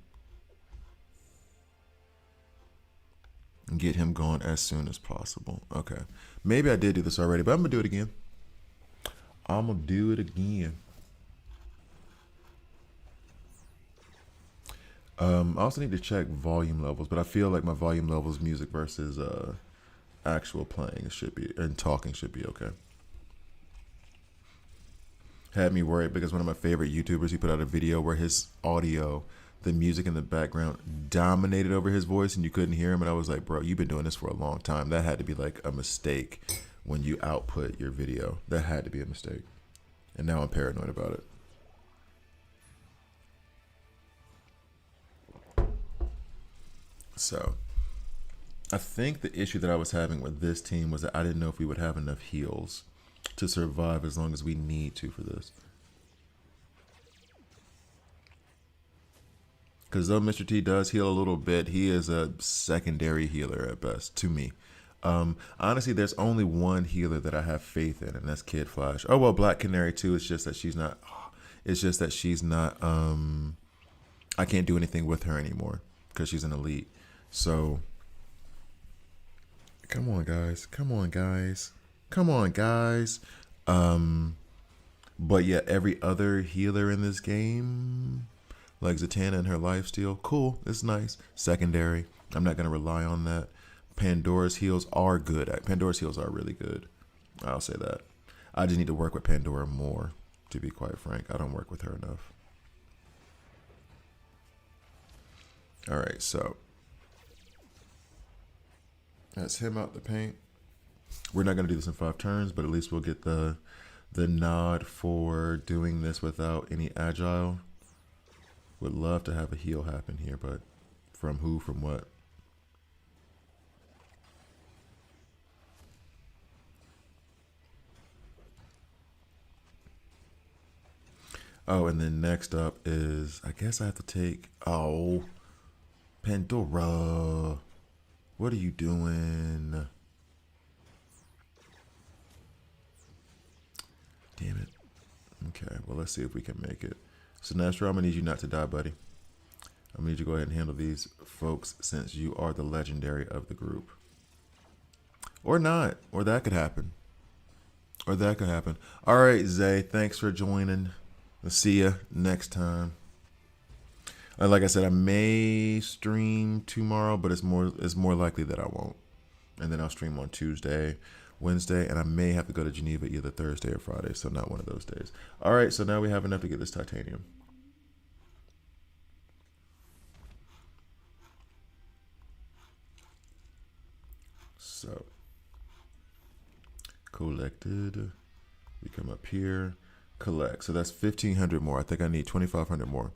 and get him going as soon as possible. Okay. Maybe I did do this already, but I'm going to do it again. I'm going to do it again. I also need to check volume levels, but I feel like my volume levels, music versus actual playing, should be, and talking should be okay. Had me worried because one of my favorite YouTubers, he put out a video where his audio, the music in the background, dominated over his voice and you couldn't hear him. And I was like, bro, you've been doing this for a long time. That had to be like a mistake when you output your video. That had to be a mistake. And now I'm paranoid about it. So I think the issue that I was having with this team was that I didn't know if we would have enough heals to survive as long as we need to for this. Because though Mr. T does heal a little bit, he is a secondary healer at best to me. Honestly, there's only one healer that I have faith in, and that's Kid Flash. Oh well, Black Canary too. It's just that she's not. It's just that she's not. I can't do anything with her anymore because she's an elite. So, come on, guys. Come on, guys. Come on, guys. But yeah, every other healer in this game, like Zatanna and her lifesteal, cool. It's nice. Secondary. I'm not gonna rely on that. Pandora's heals are good. Pandora's heals are really good. I'll say that. I just need to work with Pandora more, to be quite frank. I don't work with her enough. All right, so that's him out the paint. We're not going to do this in 5 turns, but at least we'll get the nod for doing this without any agile. Would love to have a heal happen here, but from who, from what? Oh, and then next up is, I guess I have to take, oh, Pandora. What are you doing? Damn it. Okay, well, let's see if we can make it. Sinestro, I'm going to need you not to die, buddy. I'm going to need you to go ahead and handle these folks since you are the legendary of the group. Or not. Or that could happen. Or that could happen. All right, Zay, thanks for joining. I'll see you next time. Like I said, I may stream tomorrow, but it's more likely that I won't. And then I'll stream on Tuesday, Wednesday, and I may have to go to Geneva either Thursday or Friday, so not one of those days. All right, so now we have enough to get this titanium. So, collected. We come up here, collect. So that's 1,500 more. I think I need 2,500 more.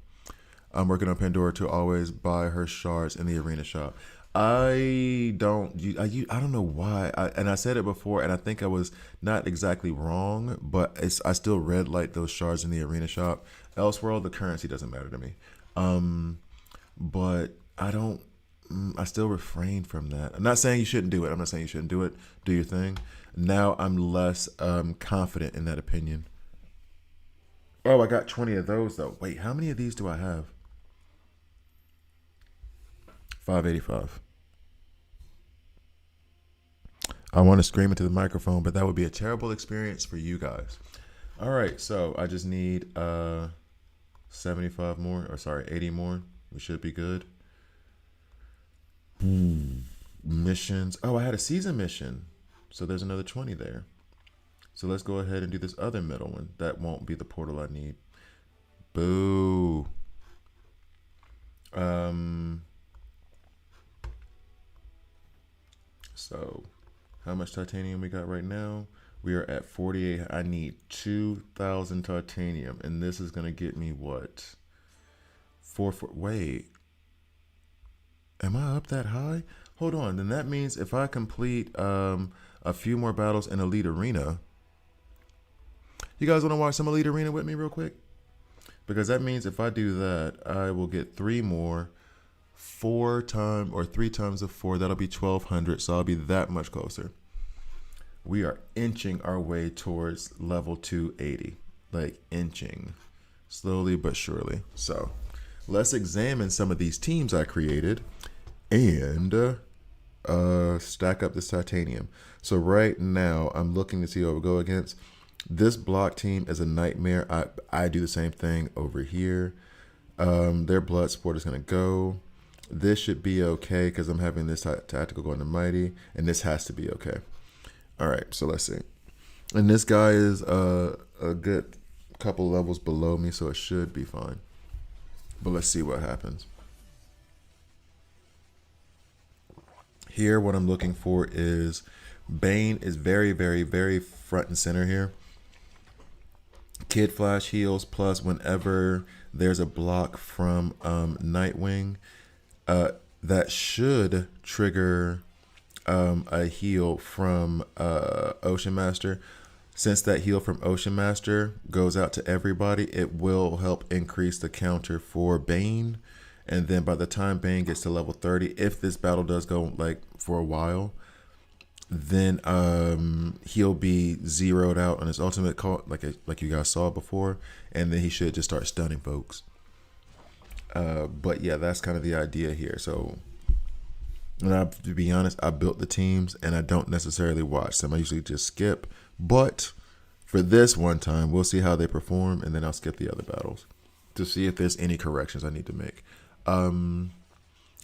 I'm working on Pandora to always buy her shards in the arena shop. I don't know why. And I said it before, and I think I was not exactly wrong, but I still red light those shards in the arena shop. Elseworld, the currency doesn't matter to me. But I still refrain from that. I'm not saying you shouldn't do it. I'm not saying you shouldn't do it. Do your thing. Now I'm less confident in that opinion. Oh, I got 20 of those though. Wait, how many of these do I have? 585. I want to scream into the microphone, but that would be a terrible experience for you guys. All right, so I just need 75 more, or sorry, 80 more. We should be good. Missions. Oh, I had a season mission. So there's another 20 there. So let's go ahead and do this other middle one. That won't be the portal I need. Boo. So how much titanium we got right now? We are at 48. I need 2,000 titanium. And this is going to get me what? Wait. Am I up that high? Hold on. Then that means if I complete a few more battles in Elite Arena. You guys want to watch some Elite Arena with me real quick? Because that means if I do that, I will get 3 more. 3 times of 4. That'll be 1,200. So I'll be that much closer. We are inching our way towards level 280. Like inching. Slowly but surely. So let's examine some of these teams I created and stack up this titanium. So right now I'm looking to see what we'll go against. This block team is a nightmare. I do the same thing over here. Their blood sport is going to go. This should be okay because I'm having this tactical going to mighty, and this has to be okay. All right, so let's see. And this guy is a good couple levels below me, so it should be fine. But let's see what happens. Here, what I'm looking for is Bane is very, very, very front and center here. Kid Flash heals, plus whenever there's a block from Nightwing, that should trigger a heal from Ocean Master. Since that heal from Ocean Master goes out to everybody, it will help increase the counter for Bane. And then by the time Bane gets to level 30, if this battle does go like for a while, then he'll be zeroed out on his ultimate call, like you guys saw before, and then he should just start stunning folks. But yeah, that's kind of the idea here. So, to be honest, I built the teams and I don't necessarily watch them. I usually just skip. But for this one time, we'll see how they perform, and then I'll skip the other battles to see if there's any corrections I need to make.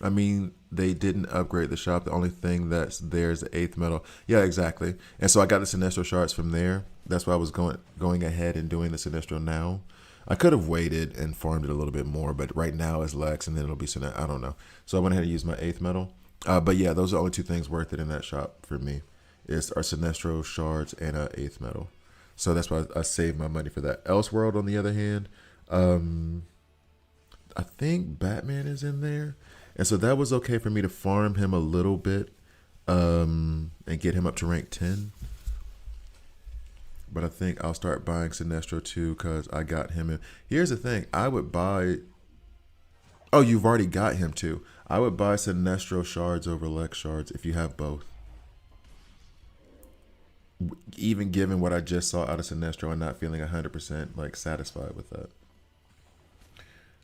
I mean, they didn't upgrade the shop. The only thing that's there is the 8th metal. Yeah, exactly. And so I got the Sinestro shards from there. That's why I was going ahead and doing the Sinestro now. I could have waited and farmed it a little bit more, but right now it's Lex, and then it'll be Sinestro. I don't know. So I went ahead and used my 8th metal. But yeah, those are the only 2 things worth it in that shop for me. It's our Sinestro shards and our 8th metal. So that's why I saved my money for that. Elseworld, on the other hand, I think Batman is in there. And so that was okay for me to farm him a little bit and get him up to rank 10. But I think I'll start buying Sinestro too because I got him in. Here's the thing. I would buy... Oh, you've already got him too. I would buy Sinestro shards over Lex shards if you have both. Even given what I just saw out of Sinestro and not feeling 100% like satisfied with that.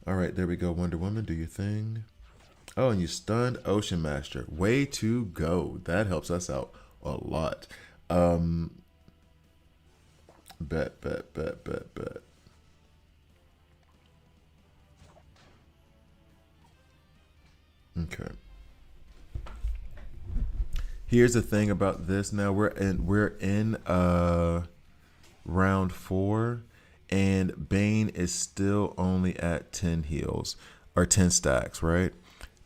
All right, there we go. Wonder Woman, do your thing. Oh, and you stunned Ocean Master. Way to go. That helps us out a lot. Bet. Okay. Here's the thing about this. Now we're in round 4, and Bane is still only at 10 heals or 10 stacks, right?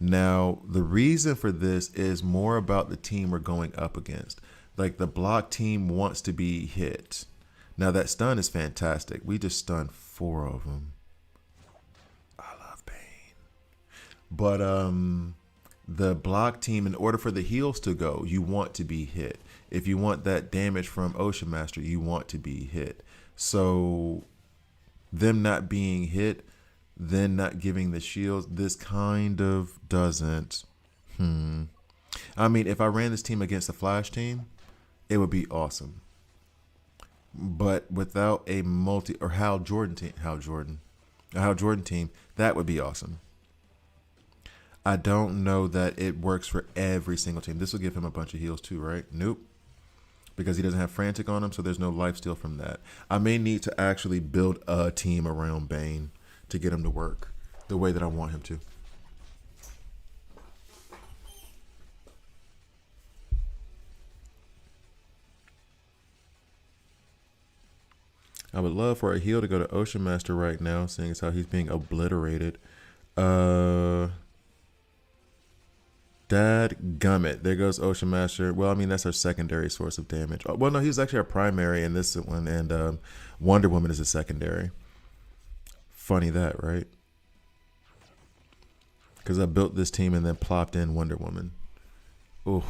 Now, the reason for this is more about the team we're going up against. Like, the block team wants to be hit. Now, that stun is fantastic. We just stunned 4 of them. I love Bane. But the block team, in order for the heals to go, you want to be hit. If you want that damage from Ocean Master, you want to be hit. So, them not being hit, then not giving the shields, this kind of doesn't. I mean, if I ran this team against the Flash team, it would be awesome. But without a Hal Jordan team, that would be awesome. I don't know that it works for every single team. This will give him a bunch of heals too, right? Nope. Because he doesn't have Frantic on him, so there's no lifesteal from that. I may need to actually build a team around Bane to get him to work the way that I want him to. I would love for a heel to go to Ocean Master right now, seeing as how he's being obliterated. Dad gummit. There goes Ocean Master. Well, I mean, that's our secondary source of damage. Well, no, he's actually our primary in this one, and Wonder Woman is a secondary. Funny that, right? Because I built this team and then plopped in Wonder Woman. Ooh.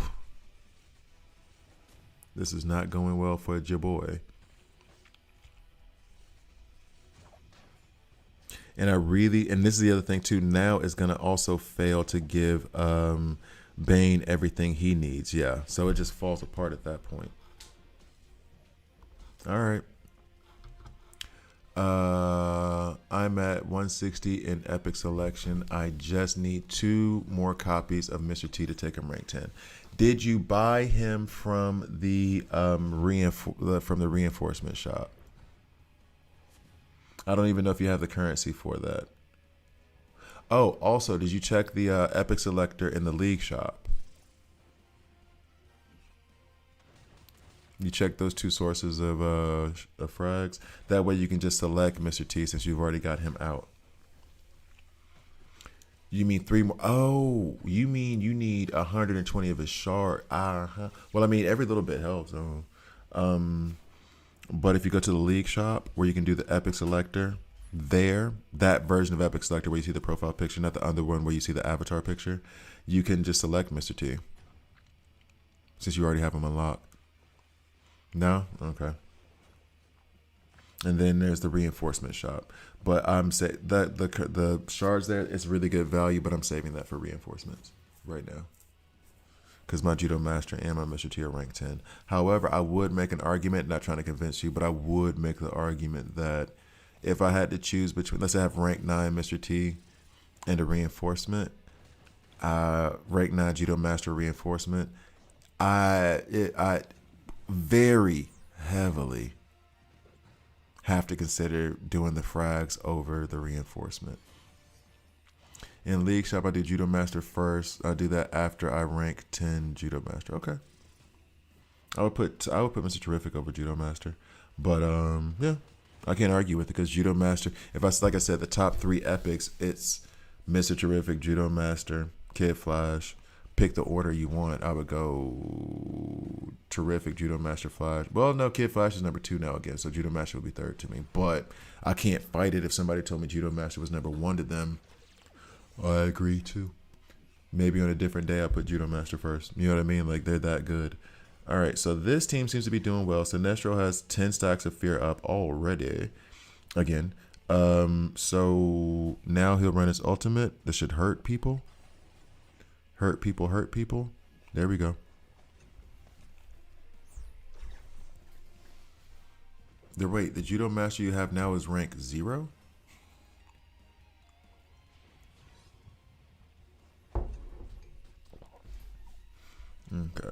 This is not going well for your boy. And and this is the other thing too, now is going to also fail to give Bane everything he needs. Yeah, so it just falls apart at that point. All right. I'm at 160 in Epic Selection. I just need 2 more copies of Mr. T to take him rank 10. Did you buy him from the reinforcement shop? I don't even know if you have the currency for that. Oh, also, did you check the Epic Selector in the League shop? You check those 2 sources of frags. That way you can just select Mr. T since you've already got him out. You mean 3 more? Oh, you mean you need 120 of his shard. Well, I mean, every little bit helps. But if you go to the League shop where you can do the Epic Selector, that version of Epic Selector where you see the profile picture, not the other one where you see the avatar picture, you can just select Mr. T since you already have him unlocked. No? Okay. And then there's the reinforcement shop. But I'm saying that the shards there, it's really good value, but I'm saving that for reinforcements right now. Because my Judo Master and my Mr. T are rank 10. However, I would make an argument, not trying to convince you, but I would make the argument that if I had to choose between, let's say I have rank 9 Mr. T and a reinforcement, rank 9 Judo Master reinforcement, I very heavily have to consider doing the frags over the reinforcement. In League Shop, I do Judo Master first. I do that after I rank 10 Judo Master. Okay. I would put Mr. Terrific over Judo Master. But yeah, I can't argue with it because Judo Master, like I said, the top 3 epics, it's Mr. Terrific, Judo Master, Kid Flash. Pick the order you want. I would go Terrific, Judo Master, Flash. Well, no, Kid Flash is number 2 now again, so Judo Master would be 3rd to me. But I can't fight it if somebody told me Judo Master was number 1 to them. I agree too. Maybe on a different day I put Judo Master first. You know what I mean? Like, they're that good. All right, so this team seems to be doing well. Sinestro has 10 stacks of fear up already. Again. So now he'll run his ultimate. This should hurt people. Hurt people, hurt people. There we go. Wait, the Judo Master you have now is rank 0? Okay.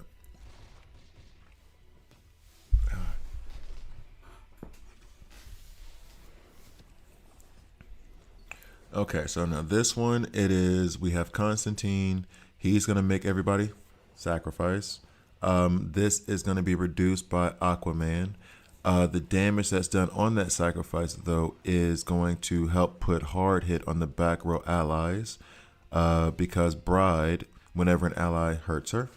Okay, so now this one, we have Constantine. He's going to make everybody sacrifice. This is going to be reduced by Aquaman. The damage that's done on that sacrifice, though, is going to help put hard hit on the back row allies. Because Bride, whenever an ally hurts her,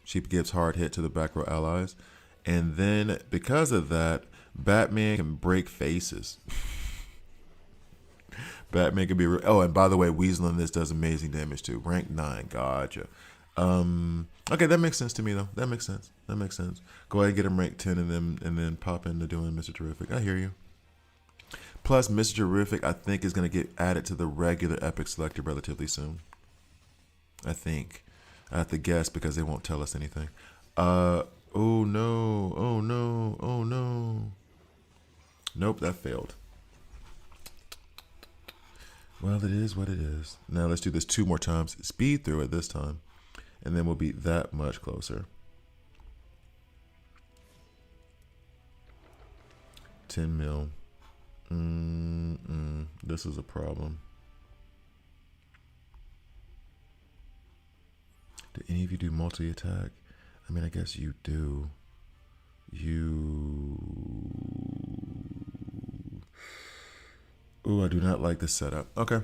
she gives hard hit to the back row allies. And then, because of that, Batman can break faces. Batman can be... Oh, and by the way, Weasel in this does amazing damage too. Rank 9. Gotcha. Okay, that makes sense to me, though. That makes sense. Go ahead and get him rank 10 and then pop into doing Mr. Terrific. I hear you. Plus, Mr. Terrific, I think, is going to get added to the regular Epic Selector relatively soon. I think. I have to guess because they won't tell us anything. Oh no. Nope, that failed. Well, it is what it is. Now let's do this 2 more times. Speed through it this time. And then we'll be that much closer. 10 mil. This is a problem. Do any of you do multi-attack? I mean, I guess you do. Ooh, I do not like this setup. Okay.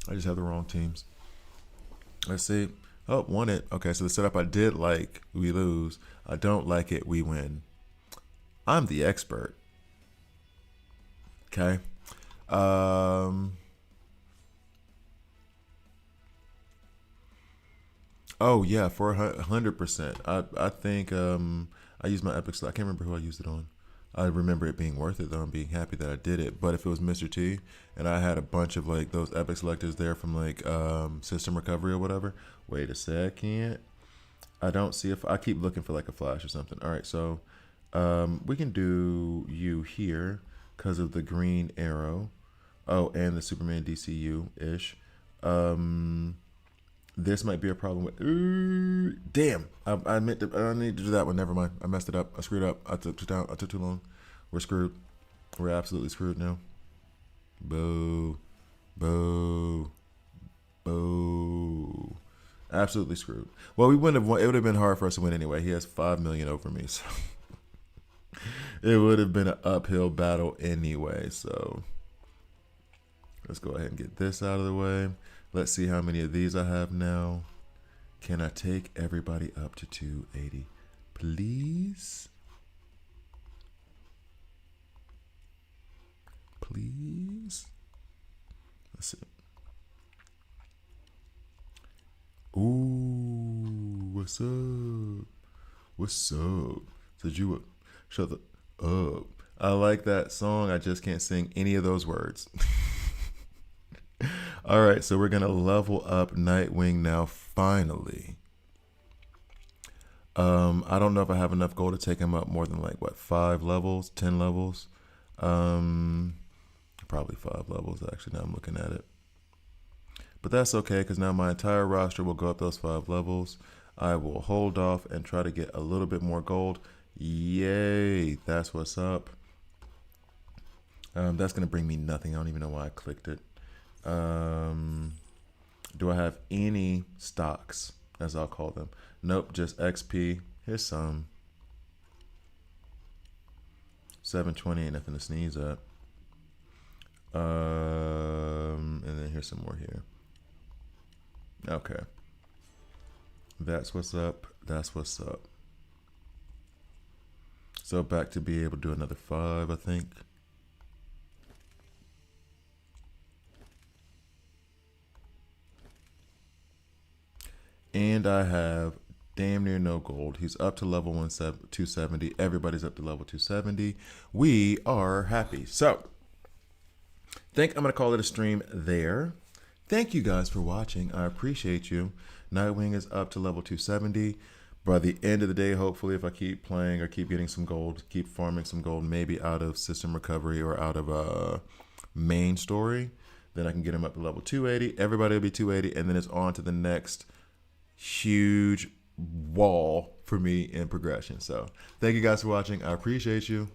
I just have the wrong teams. Let's see. Oh, won it. Okay, so the setup I did like, we lose. I don't like it, we win. I'm the expert. Okay. Um. Oh yeah, for 100%. I think I used my epic slot. I can't remember who I used it on. I remember it being worth it though, and being happy that I did it. But if it was Mr. T, and I had a bunch of like those epic selectors there from like System Recovery or whatever. Wait a second. I don't see if I keep looking for like a flash or something. All right, so we can do you here because of the green arrow. Oh, and the Superman DCU ish. Um, this might be a problem with. Damn, I meant to. I need to do that one. Never mind. I messed it up. I screwed up. I took too down. I took too long. We're screwed. We're absolutely screwed now. Boo, boo, boo. Absolutely screwed. Well, we wouldn't have won. It would have been hard for us to win anyway. He has 5 million over me, so it would have been an uphill battle anyway. So let's go ahead and get this out of the way. Let's see how many of these I have now. Can I take everybody up to 280, please? Please. Let's see. Ooh, what's up? What's up? Said you would shut the up. I like that song. I just can't sing any of those words. All right, so we're gonna level up Nightwing now. Finally, I don't know if I have enough gold to take him up more than like what 5 levels, 10 levels, probably 5 levels actually. Now I'm looking at it, but that's okay because now my entire roster will go up those 5 levels. I will hold off and try to get a little bit more gold. Yay! That's what's up. That's gonna bring me nothing. I don't even know why I clicked it. Do I have any stocks, as I'll call them? Nope, just XP. Here's some. 720 ain't nothing to sneeze at. And then here's some more here. Okay. That's what's up. That's what's up. So back to be able to do another 5, I think. And I have damn near no gold. He's up to level 270. Everybody's up to level 270. We are happy. So, I think I'm going to call it a stream there. Thank you guys for watching. I appreciate you. Nightwing is up to level 270. By the end of the day, hopefully, if I keep playing or keep getting some gold, keep farming some gold, maybe out of System Recovery or out of main story, then I can get him up to level 280. Everybody will be 280, and then it's on to the next huge wall for me in progression. So thank you guys for watching. I appreciate you.